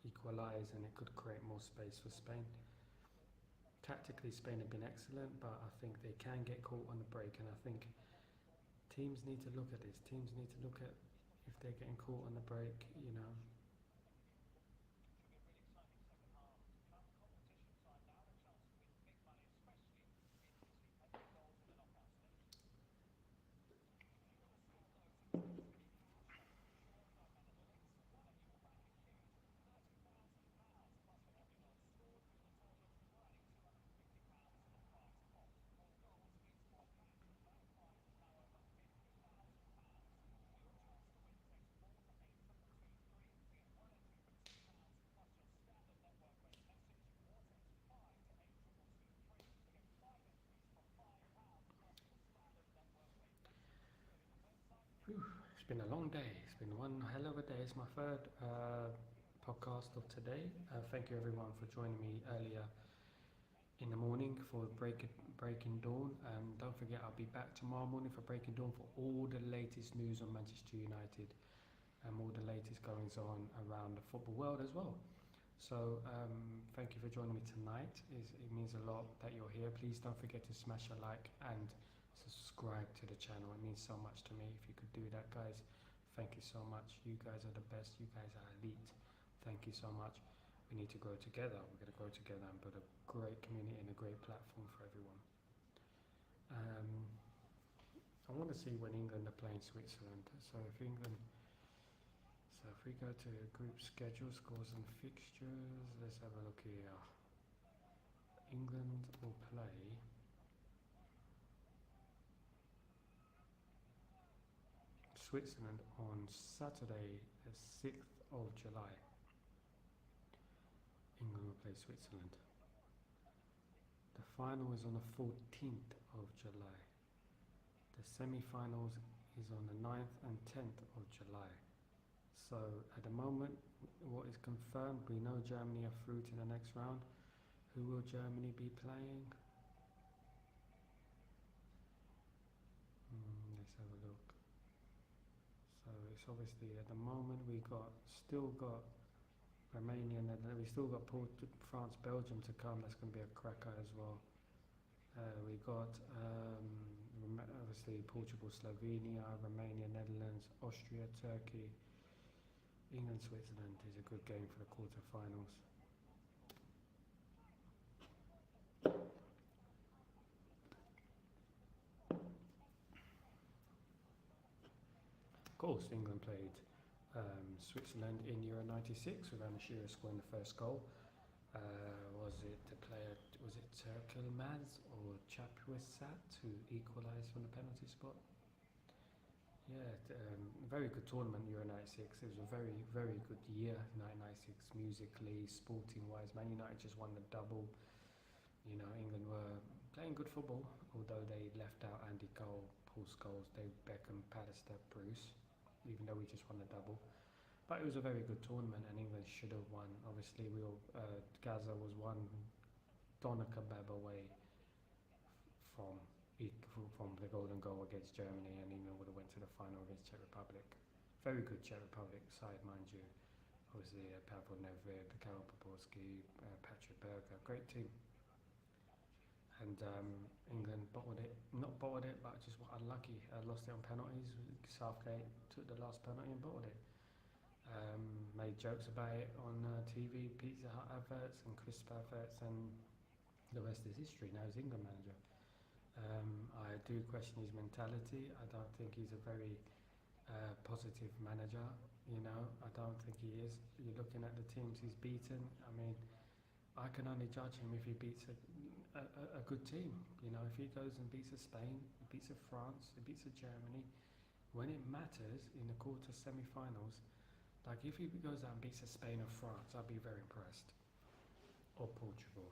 equalise, and it could create more space for Spain. Tactically, Spain have been excellent, but I think they can get caught on the break, and I think teams need to look at this. Teams need to look at if they're getting caught on the break. It's been a long day. It's been one hell of a day. It's my third podcast of today. Thank you everyone for joining me earlier in the morning for Breaking Dawn. Don't forget, I'll be back tomorrow morning for Breaking Dawn for all the latest news on Manchester United and all the latest goings on around the football world as well. So thank you for joining me tonight. It means a lot that you're here. Please don't forget to smash a like and subscribe to the channel. It means so much to me if you could do that, guys. Thank you so much. You guys are the best. You guys are elite. Thank you so much. We need to grow together. We're going to grow together and build a great community and a great platform for everyone. I want to see when England are playing Switzerland. So if we go to group schedule, scores and fixtures, let's have a look here. England will play Switzerland on Saturday, the 6th of July. England will play Switzerland. The final is on the 14th of July. The semi-finals is on the 9th and 10th of July. So at the moment, what is confirmed, we know Germany are through to the next round. Who will Germany be playing? Let's have a look. So it's obviously at the moment we still got Romania, and we still got France, Belgium to come. That's going to be a cracker as well. We got obviously Portugal, Slovenia, Romania, Netherlands, Austria, Turkey, England, Switzerland is a good game for the quarterfinals. Of course, England played Switzerland in Euro '96 with Anna Shearer scoring the first goal. Was it Turkelmaz or Chapuisat who equalised from the penalty spot? Yeah, very good tournament, Euro '96. It was a very, very good year, 1996, musically, sporting-wise. Man United just won the double. You know, England were playing good football, although they left out Andy Cole, Paul Scholes, David Beckham, Pallister, Bruce, even though we just won the double. But it was a very good tournament, and England should have won. Obviously, Gaza was one doner kebab away from the golden goal against Germany, and England would have went to the final against Czech Republic. Very good Czech Republic side, mind you. Obviously, Pavel Nedved, Karol Poborski, Patrick Berger, great team. And England not bottled it, but just unlucky. Lost it on penalties. Southgate took the last penalty and bottled it. Made jokes about it on TV, Pizza Hut adverts and crisp adverts, and the rest is history. Now he's England manager. I do question his mentality. I don't think he's a very positive manager. You know, I don't think he is. You're looking at the teams he's beaten. I mean, I can only judge him if he beats a good team. You know, if he goes and beats a Spain, he beats a France, he beats a Germany, when it matters in the quarter semi-finals, like if he goes out and beats a Spain or France, I'd be very impressed. Or Portugal,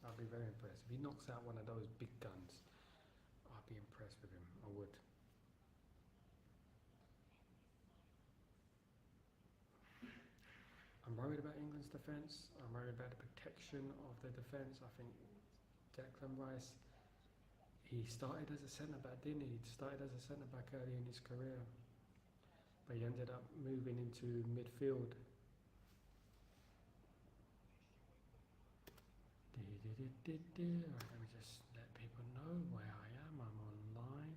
I'd be very impressed. If he knocks out one of those big guns, I'd be impressed with him. I would. I'm worried about England's defence. I'm worried about the protection of the defence. I think Declan Rice, he started as a centre-back, didn't he? He started as a centre-back early in his career. But he ended up moving into midfield. Right, let me just let people know where I am. I'm online.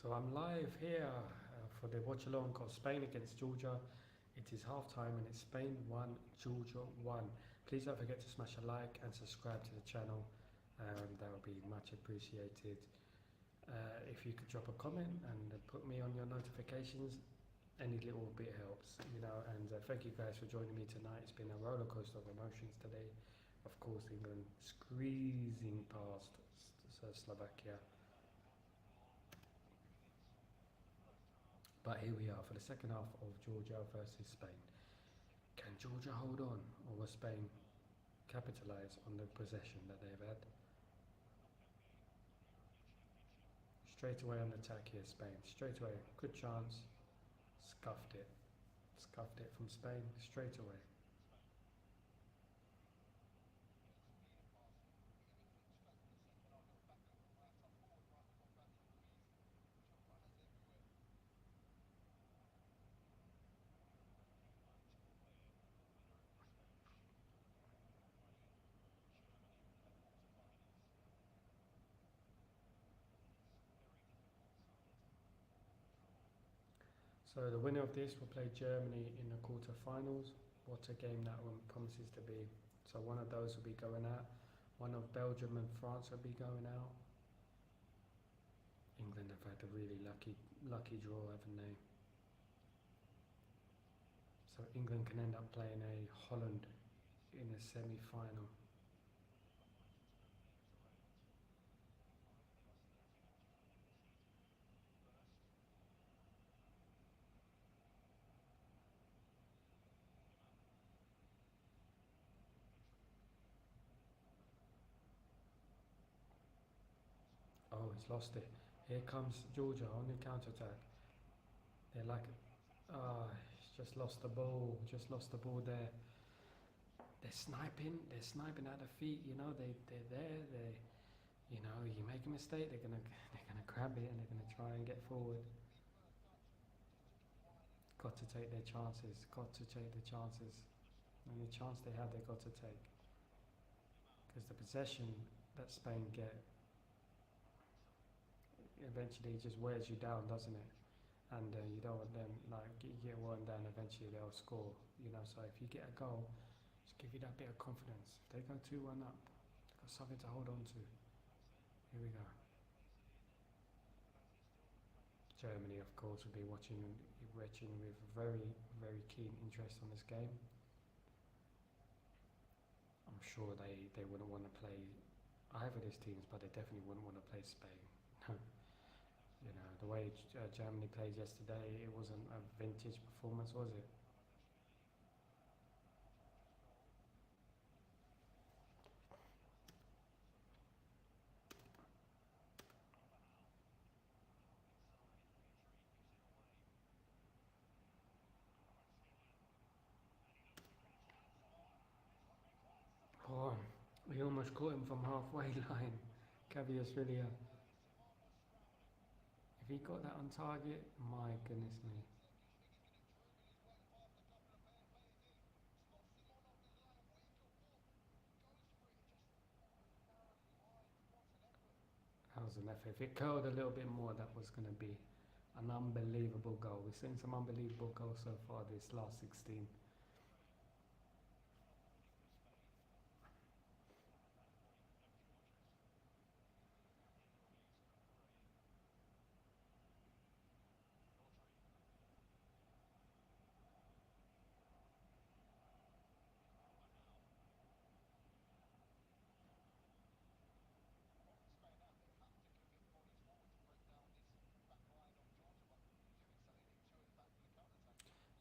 So I'm live here for the Watchalong of Spain against Georgia. It is half time and it's Spain 1, Georgia 1. Please don't forget to smash a like and subscribe to the channel. That would be much appreciated. if you could drop a comment and put me on your notifications, any little bit helps, you know. And thank you guys for joining me tonight. It's been a roller coaster of emotions today. Of course, England squeezing past Slovakia. But here we are for the second half of Georgia versus Spain. Can Georgia hold on, or will Spain capitalise on the possession that they've had? Straight away on attack here, Spain. Straight away, good chance. Scuffed it. Scuffed it from Spain straight away. So the winner of this will play Germany in the quarter-finals. What a game that one promises to be. So one of those will be going out. One of Belgium and France will be going out. England have had a really lucky draw, haven't they? So England can end up playing a Holland in a semi-final. Oh, he's lost it. Here comes Georgia on the counter-attack. They're like, he's just lost the ball. Just lost the ball there. They're sniping at the feet. You know, they're there. You know, you make a mistake, they're gonna grab it and they're gonna try and get forward. Got to take their chances. Got to take the chances. Any chance they have, they got to take. Because the possession that Spain get eventually just wears you down, doesn't it? And you don't want them, like, you get worn down, eventually they'll score, you know. So if you get a goal, just give you that bit of confidence. If they go 2-1 up, they've got something to hold on to. Here we go. Germany, of course, will be watching with very, very keen interest on this game. I'm sure they wouldn't want to play either of these teams, but they definitely wouldn't want to play Spain. You know, the way Germany played yesterday, it wasn't a vintage performance, was it? Oh, we almost caught him from halfway line. Caviasvilia. If he got that on target, my goodness me. That was an effort. If it curled a little bit more, that was going to be an unbelievable goal. We've seen some unbelievable goals so far this last 16.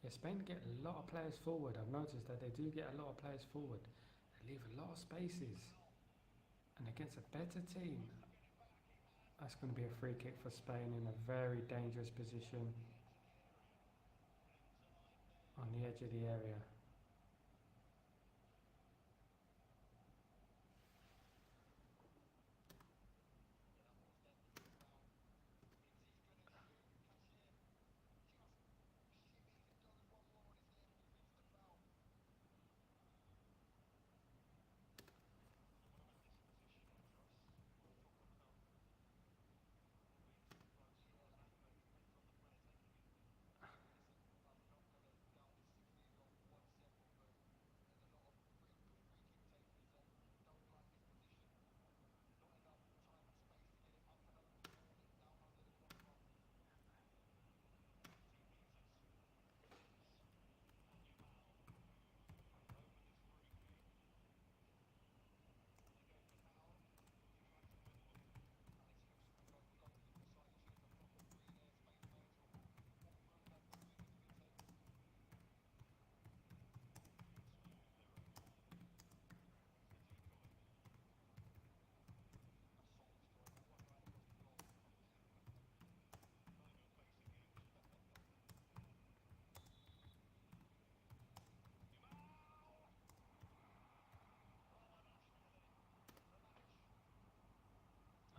Yeah, Spain get a lot of players forward. I've noticed that they do get a lot of players forward. They leave a lot of spaces. And against a better team, that's going to be a free kick for Spain in a very dangerous position on the edge of the area.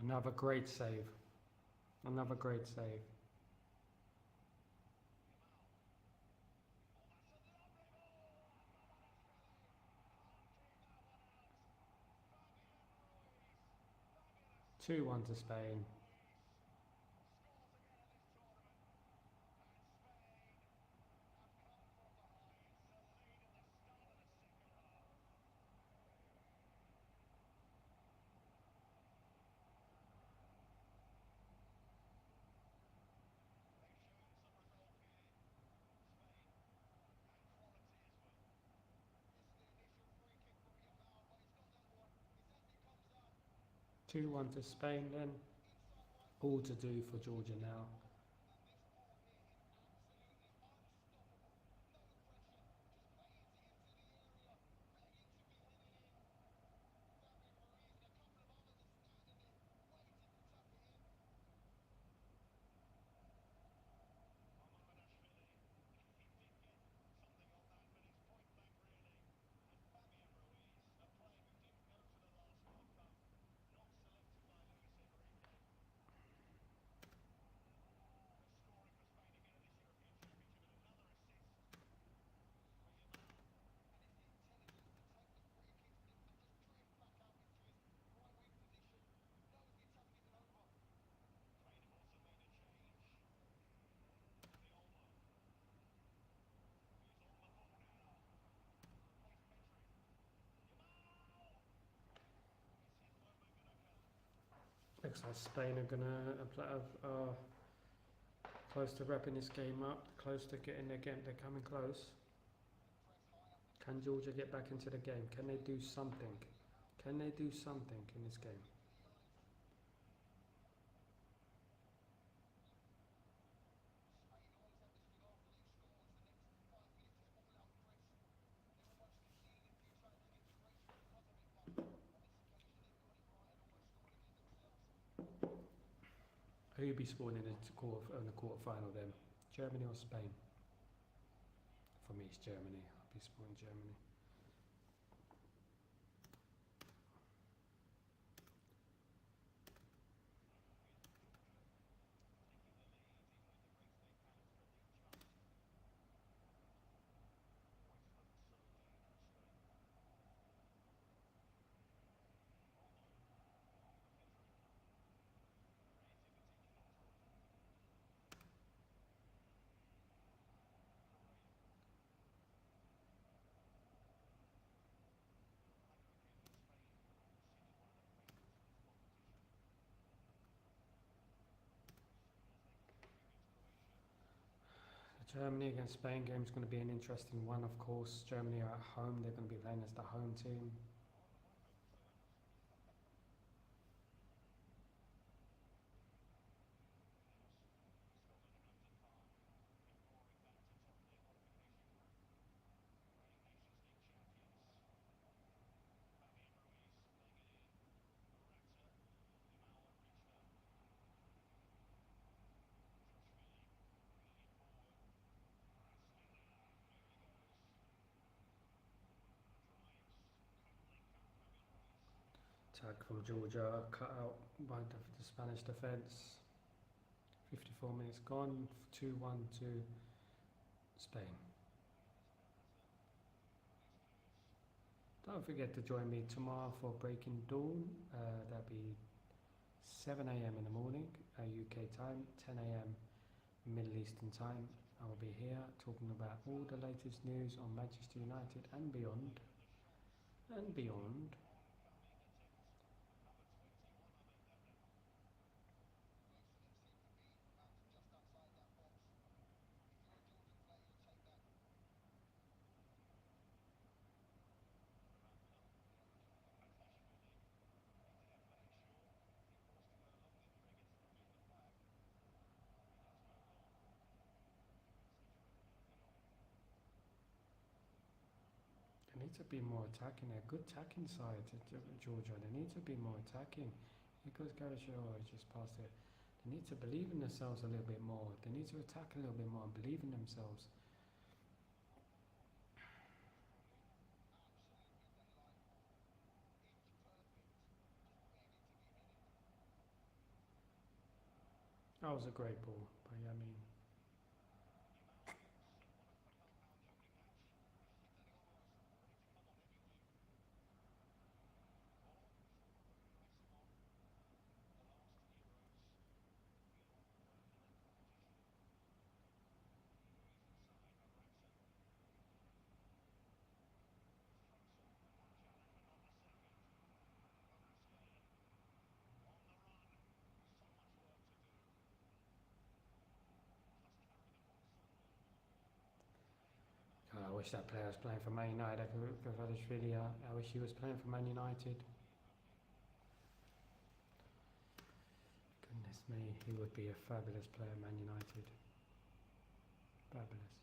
Another great save. Another great save. Two one to Spain. Two one to Spain then. All to do for Georgia now. Looks like Spain are gonna close to wrapping this game up, close to getting their game. They're coming close. Can Georgia get back into the game? Can they do something? Can they do something in this game? Who will be spawning in the quarter final then? Germany or Spain? For me, it's Germany. I'll be spawning Germany. Germany against Spain game is going to be an interesting one, of course. Germany are at home. They're going to be playing as the home team. Attack from Georgia, cut out by the Spanish defence. 54 minutes gone, 2-1 to Spain. Don't forget to join me tomorrow for Breaking Dawn. That'll be 7 a.m. in the morning, UK time, 10 a.m. Middle Eastern time. I will be here talking about all the latest news on Manchester United and beyond. And beyond. They need to be more attacking. They're a good attacking side, Georgia. They need to be more attacking. Because Garashiro just passed it. They need to believe in themselves a little bit more. They need to attack a little bit more and believe in themselves. That was a great ball by Yamin. God, I wish that player was playing for Man United. I wish he was playing for Man United. Goodness me, he would be a fabulous player, Man United. Fabulous.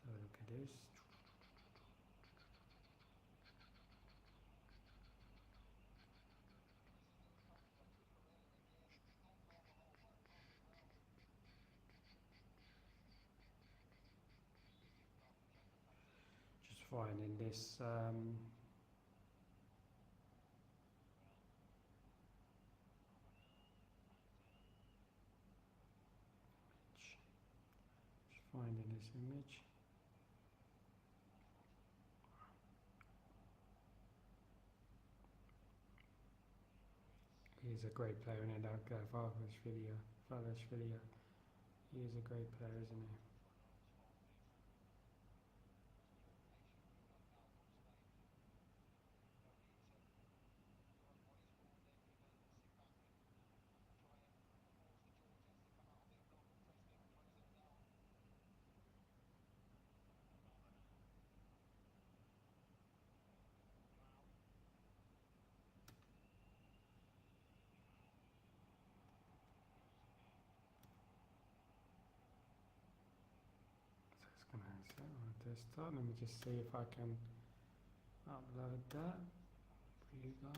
So look at this. Just finding this. Just finding this image. He's a great player in that Vargasvilia. He is a great player, isn't he? So it's going to set on a desktop. Let me just see if I can upload that for you guys.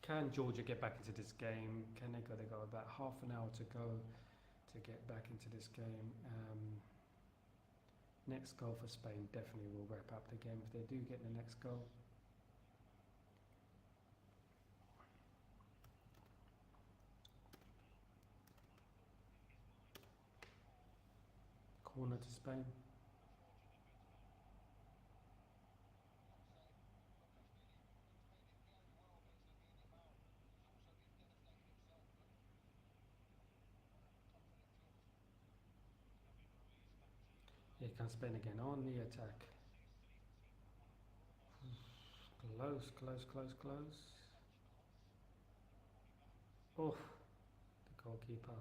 Can Georgia get back into this game? Can they go? They got about half an hour to go to get back into this game. Next goal for Spain definitely will wrap up the game if they do get the next goal. Corner to Spain. Here comes Spain again on the attack. Close, close, close, close. Oh, the goalkeeper.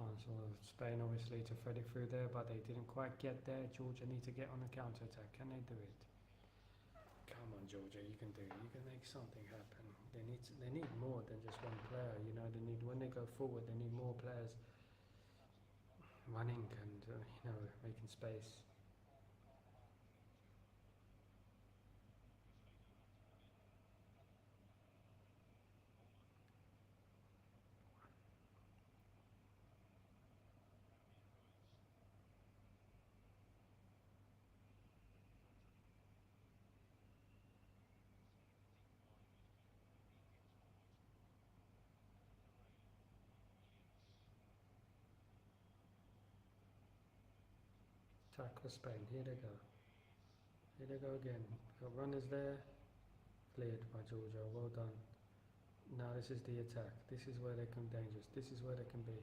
Chance of Spain obviously to thread it through there, but they didn't quite get there. Georgia need to get on the counter attack. Can they do it? Come on, Georgia, you can do it. You can make something happen. They need more than just one player. You know, they need when they go forward, they need more players running and making space. attack for Spain. Here they go. Here they go again. Got runners there. Cleared by Georgia. Well done. Now this is the attack. This is where they come dangerous. This is where they can be.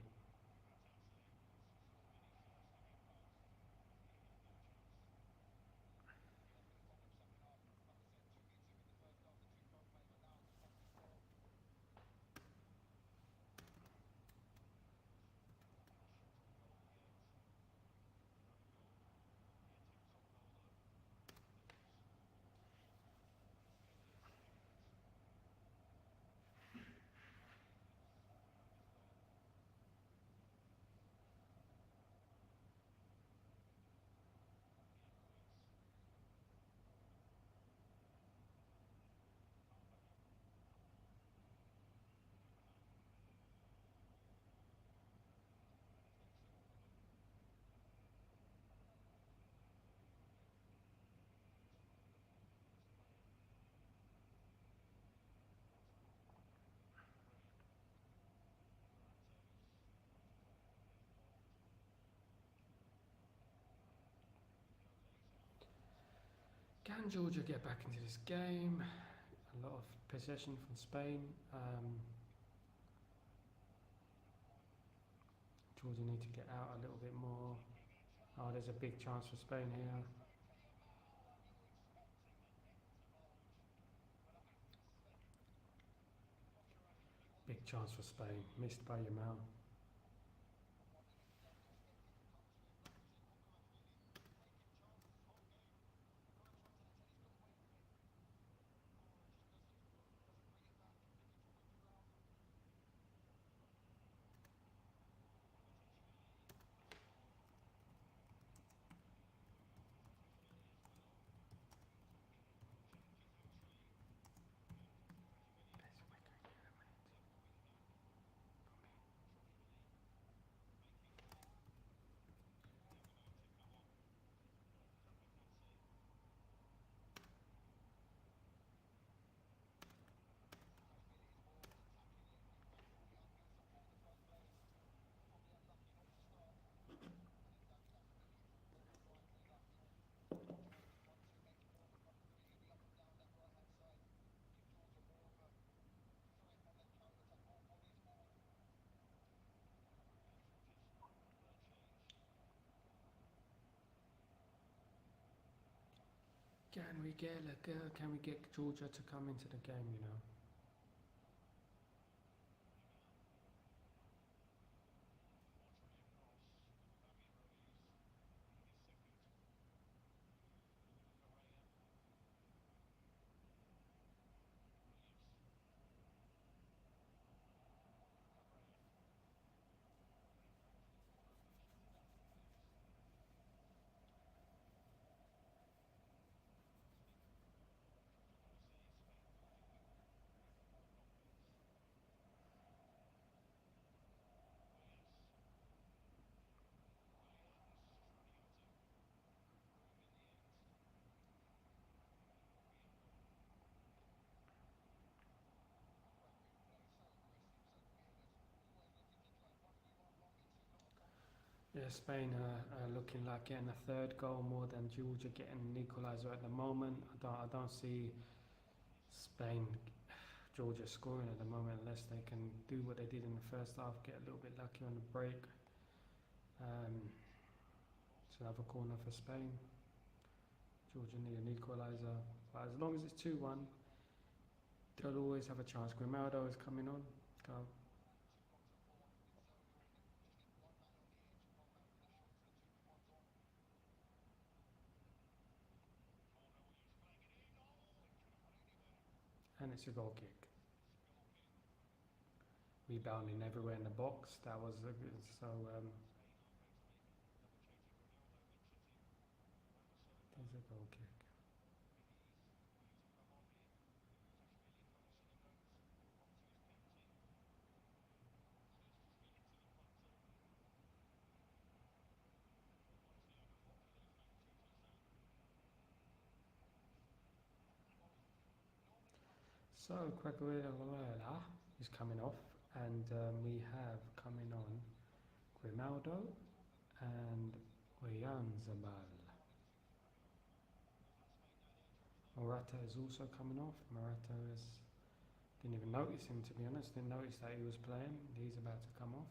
Can Georgia get back into this game? A lot of possession from Spain. Georgia need to get out a little bit more. Oh, there's a big chance for Spain here. Big chance for Spain. Missed by Yamal. Can we get Georgia to come into the game, you know? Yeah, Spain are looking like getting a third goal more than Georgia getting an equaliser at the moment. I don't see Spain, Georgia scoring at the moment unless they can do what they did in the first half, get a little bit lucky on the break. It's another corner for Spain. Georgia need an equaliser, but as long as it's 2-1, they'll always have a chance. Grimaldo is coming on. Go. And it's a goal kick. Rebounding everywhere in the box. That was so. There's a goal kick. So Quagliarella is coming off, and we have coming on Grimaldo and Oyarzabal. Morata is also coming off. Morata is didn't even notice him, to be honest. Didn't notice that he was playing. He's about to come off.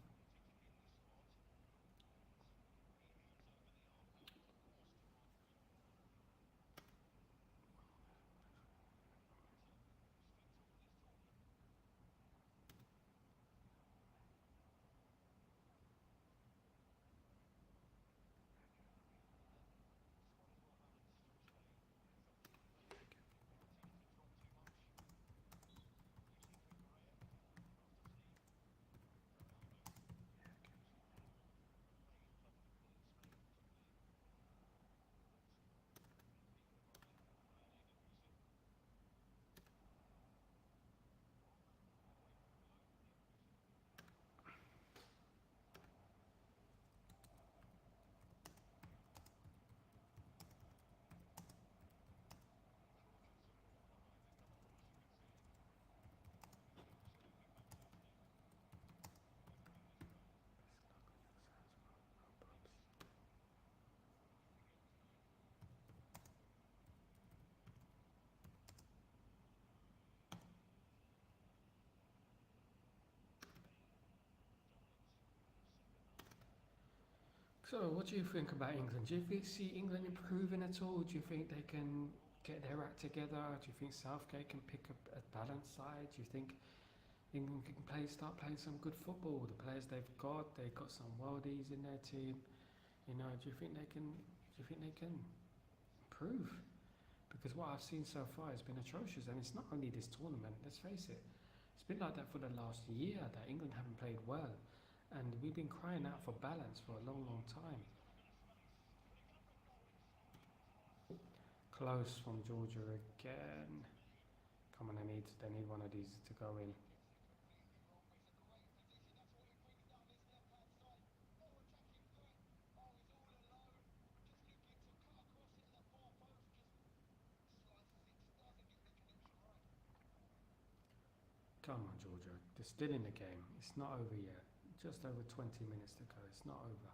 So, what do you think about England? Do you see England improving at all? Do you think they can get their act together? Do you think Southgate can pick a balanced side? Do you think England can start playing some good football? The players they've got some worldies in their team. You know, do you think they can? Do you think they can improve? Because what I've seen so far has been atrocious, and it's not only this tournament. Let's face it, it's been like that for the last year that England haven't played well, and we've been crying out for balance for a long, long time. Close from Georgia again. Come on, they need one of these to go in. Come on, Georgia. They're still in the game. It's not over yet. Just over 20 minutes to go. It's not over.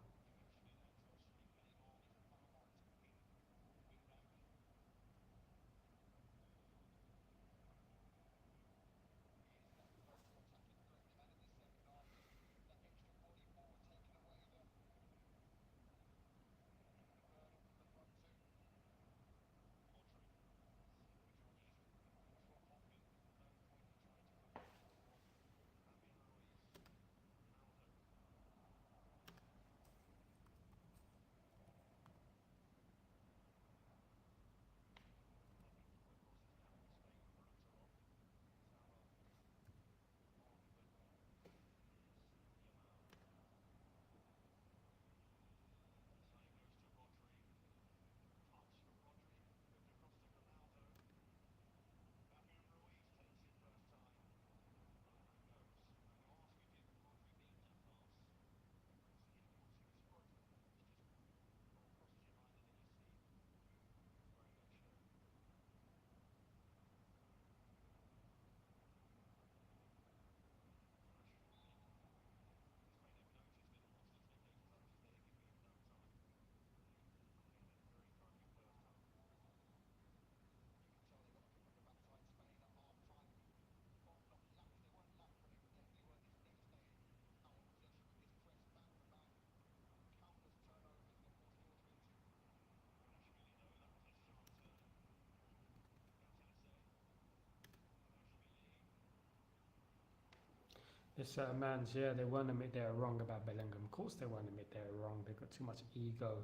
This man's, yeah, they won't admit they were wrong about Bellingham. Of course they won't admit they were wrong. They've got too much ego.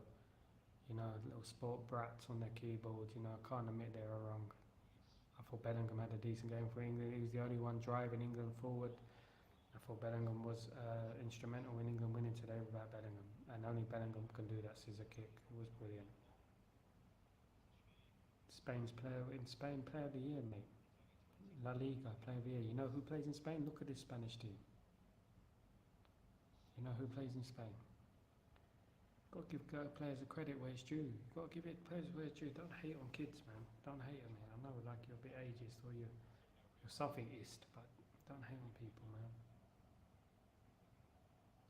You know, little sport brats on their keyboard. You know, can't admit they were wrong. I thought Bellingham had a decent game for England. He was the only one driving England forward. I thought Bellingham was instrumental in England winning today without Bellingham. And only Bellingham can do that scissor kick. It was brilliant. Spain player of the year, mate. La Liga player of the year. You know who plays in Spain? Look at this Spanish team. You know who plays in Spain? Got to give players the credit where it's due. You've got to give it players where it's due. Don't hate on kids, man. Don't hate on me. I know like you're a bit ageist or you're somethingist, but don't hate on people, man.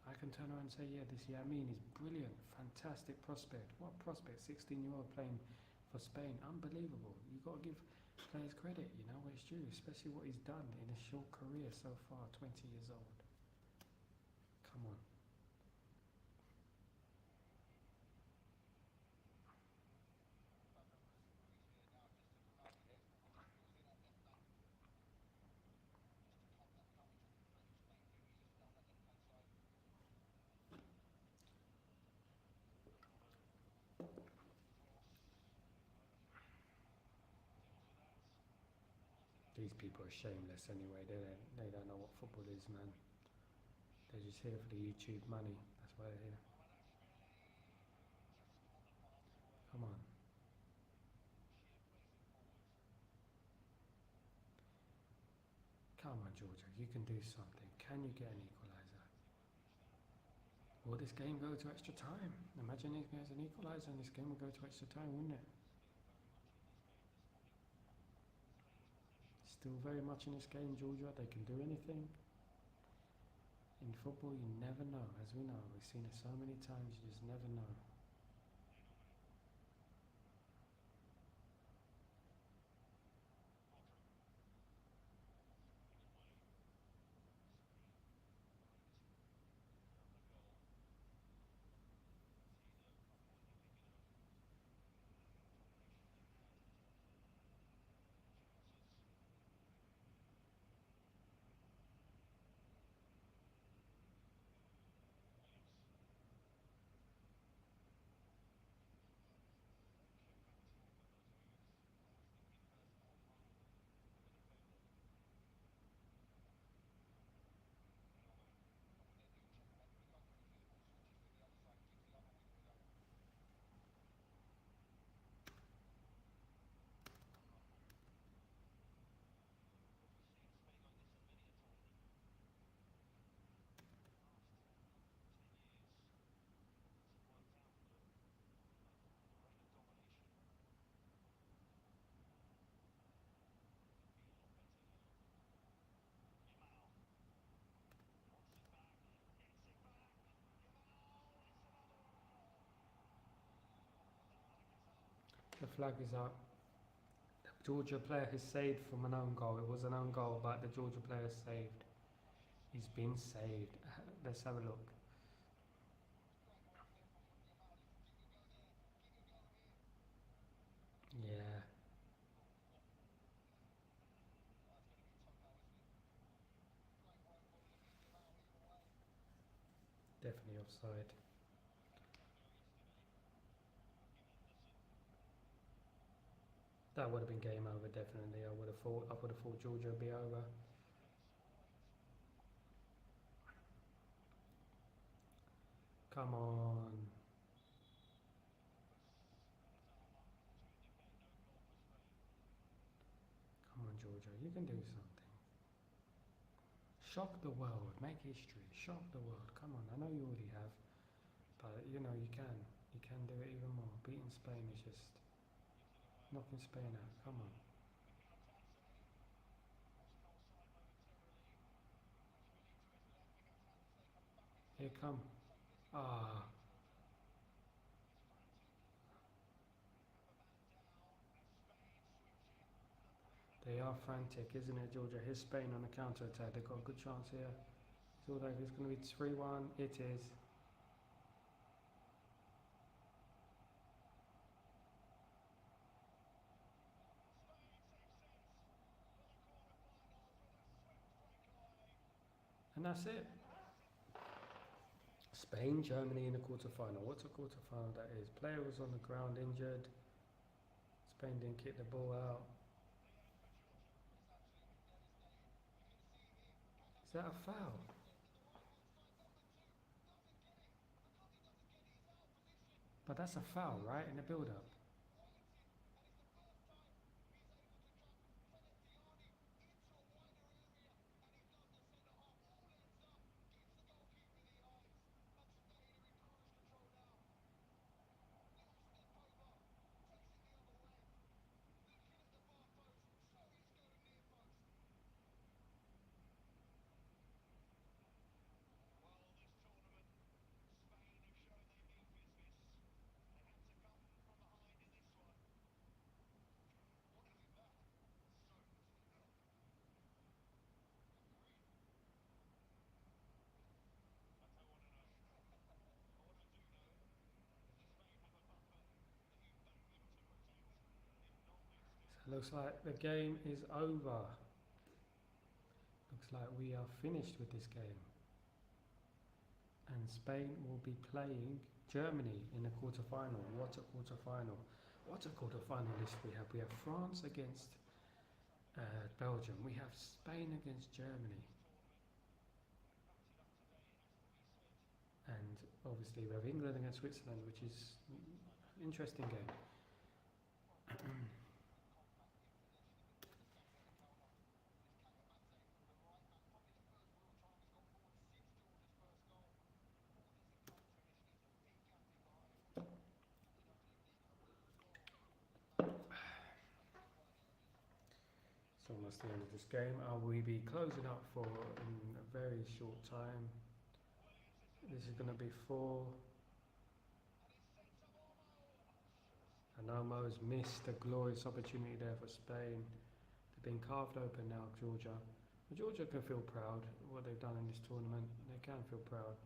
I can turn around and say, yeah, this Yamin is brilliant, fantastic prospect. What prospect? 16-year-old playing for Spain. Unbelievable. You've got to give players credit, you know, where it's due, especially what he's done in a short career so far, 20 years old. Come on. These people are shameless anyway. They don't know what football is, man. They're just here for the YouTube money. That's why they're here. Come on. Come on, Georgia. You can do something. Can you get an equaliser? Will this game go to extra time? Imagine if there's an equaliser and this game will go to extra time, wouldn't it? Still very much in this game, Georgia. They can do anything. In football, you never know. As we know, we've seen it so many times, you just never know. The flag is up. The Georgia player has saved from an own goal. It was an own goal, but the Georgia player has saved. He's been saved. Let's have a look. Yeah. Definitely offside. That would have been game over, definitely. I would have thought Georgia would be over. Come on. Come on, Georgia. You can do something. Shock the world. Make history. Shock the world. Come on. I know you already have. But, you know, you can. You can do it even more. Beating Spain is just knocking Spain out. Come on. Here come. Ah. They are frantic, isn't it, Georgia? Here's Spain on the counter-attack. They've got a good chance here. It's all like it's going to be 3-1. It is. And that's it. Spain, Germany in the quarterfinal. What's a quarterfinal that is? Player was on the ground injured. Spain didn't kick the ball out. Is that a foul? But that's a foul, right? In the build-up. Looks like the game is over. Looks like we are finished with this game. And Spain will be playing Germany in the quarter-final. What a quarter-final. What a quarter-final list we have. We have France against Belgium. We have Spain against Germany. And obviously we have England against Switzerland, which is an interesting game. It's almost the end of this game. I will be closing up for in a very short time. This is going to be full. And Omo's missed a glorious opportunity there for Spain. They've been carved open now, Georgia. But Georgia can feel proud of what they've done in this tournament. They can feel proud.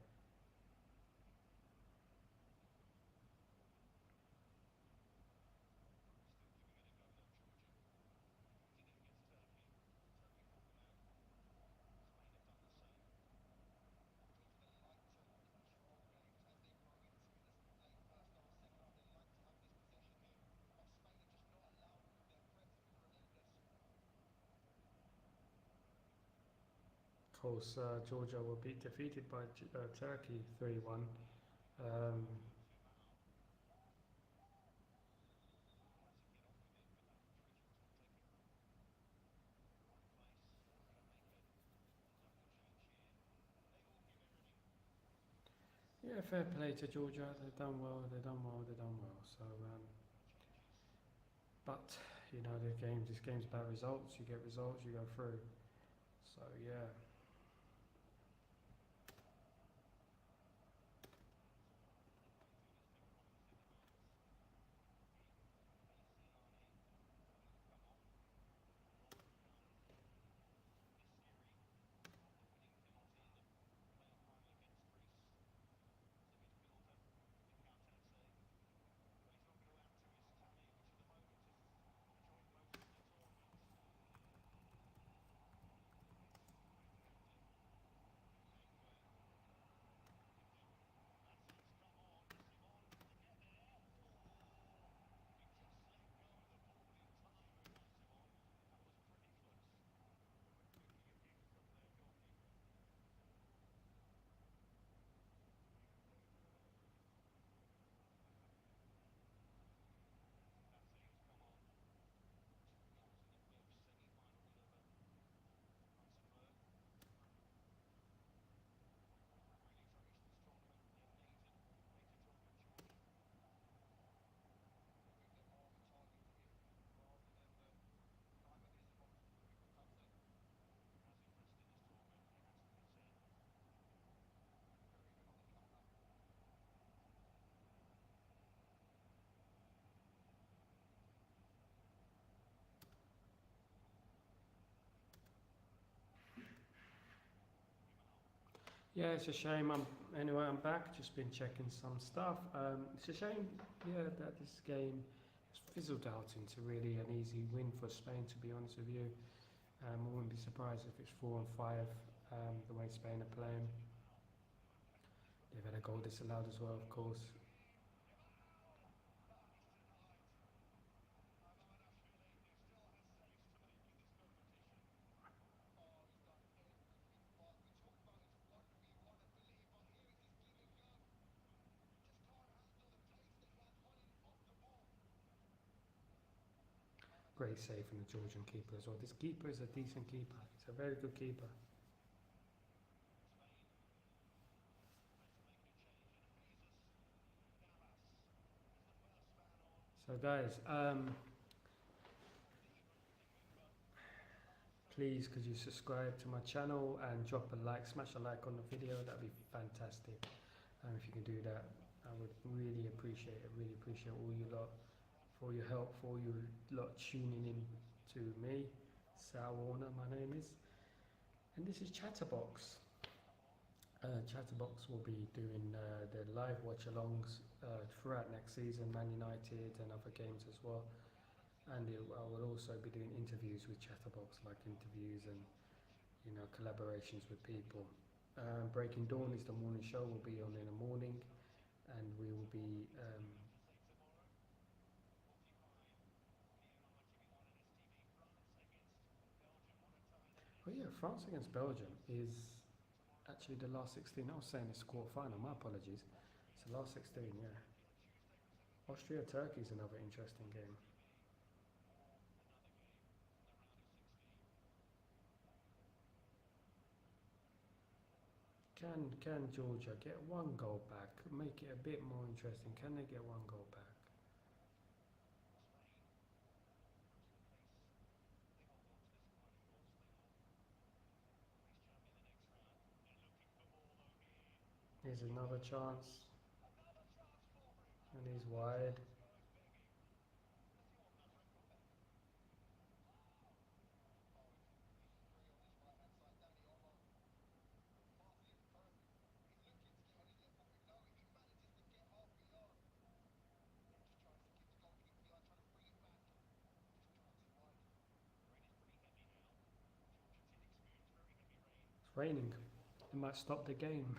Of course, Georgia will be defeated by Turkey 3-1. Um, yeah, fair play to Georgia. They've done well. They've done well. They've done well. So, but you know, this game's about results. You get results, you go through. So yeah. Yeah, it's a shame. I'm back. Just been checking some stuff. It's a shame, yeah, that this game has fizzled out into really an easy win for Spain. To be honest with you, I wouldn't be surprised if it's 4-5. The way Spain are playing, they've had a goal disallowed as well, of course. Great save from the Georgian keeper as well. This keeper is a decent keeper. He's a very good keeper. So guys, please could you subscribe to my channel and drop a like, smash a like on the video. That'd be fantastic. If you can do that, I would really appreciate it. Really appreciate all you lot for your help, for you lot tuning in to me. Sal Warner, my name is, and this is Chatterbox. Chatterbox will be doing the live watch-alongs throughout next season, Man United and other games as well. and I will also be doing interviews with Chatterbox, like interviews and collaborations with people. Breaking Dawn is the morning show. We'll be on in the morning, and we will be. Oh yeah, France against Belgium is actually the last 16. I was saying it's quarter final. My apologies. It's the last 16. Yeah. Austria Turkey is another interesting game. Can Georgia get one goal back? Make it a bit more interesting. Can they get one goal back? Here's another chance, and he's wide. It's raining. It might stop the game.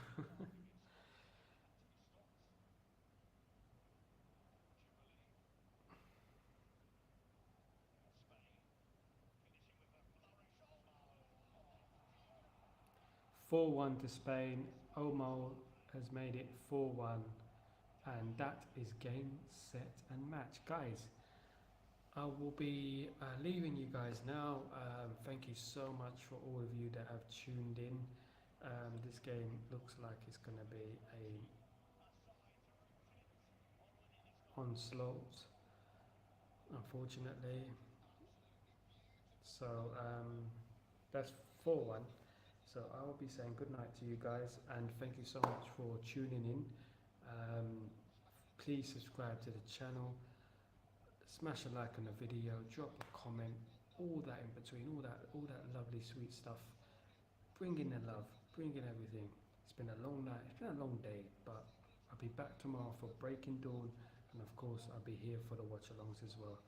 4-1 to Spain. Omo has made it 4-1, and that is game, set, and match. Guys, I will be leaving you guys now. Thank you so much for all of you that have tuned in. This game looks like it's going to be a onslaught, unfortunately. So that's 4-1. So I will be saying good night to you guys, and thank you so much for tuning in. Um, Please subscribe to the channel, smash a like on the video, drop a comment, all that in between, all that lovely sweet stuff. Bring in the love, bring in everything. It's been a long night, it's been a long day, but I'll be back tomorrow for Breaking Dawn, and of course I'll be here for the watch-alongs as well.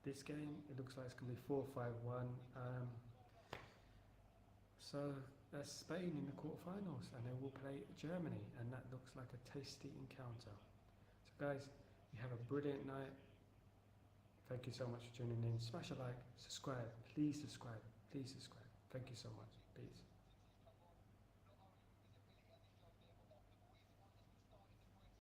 This game, it looks like it's going to be 4-5-1. So that's Spain in the quarterfinals, and they will play Germany, and that looks like a tasty encounter. So guys, you have a brilliant night. Thank you so much for tuning in. Smash a like, subscribe, please subscribe, please subscribe. Thank you so much. Peace.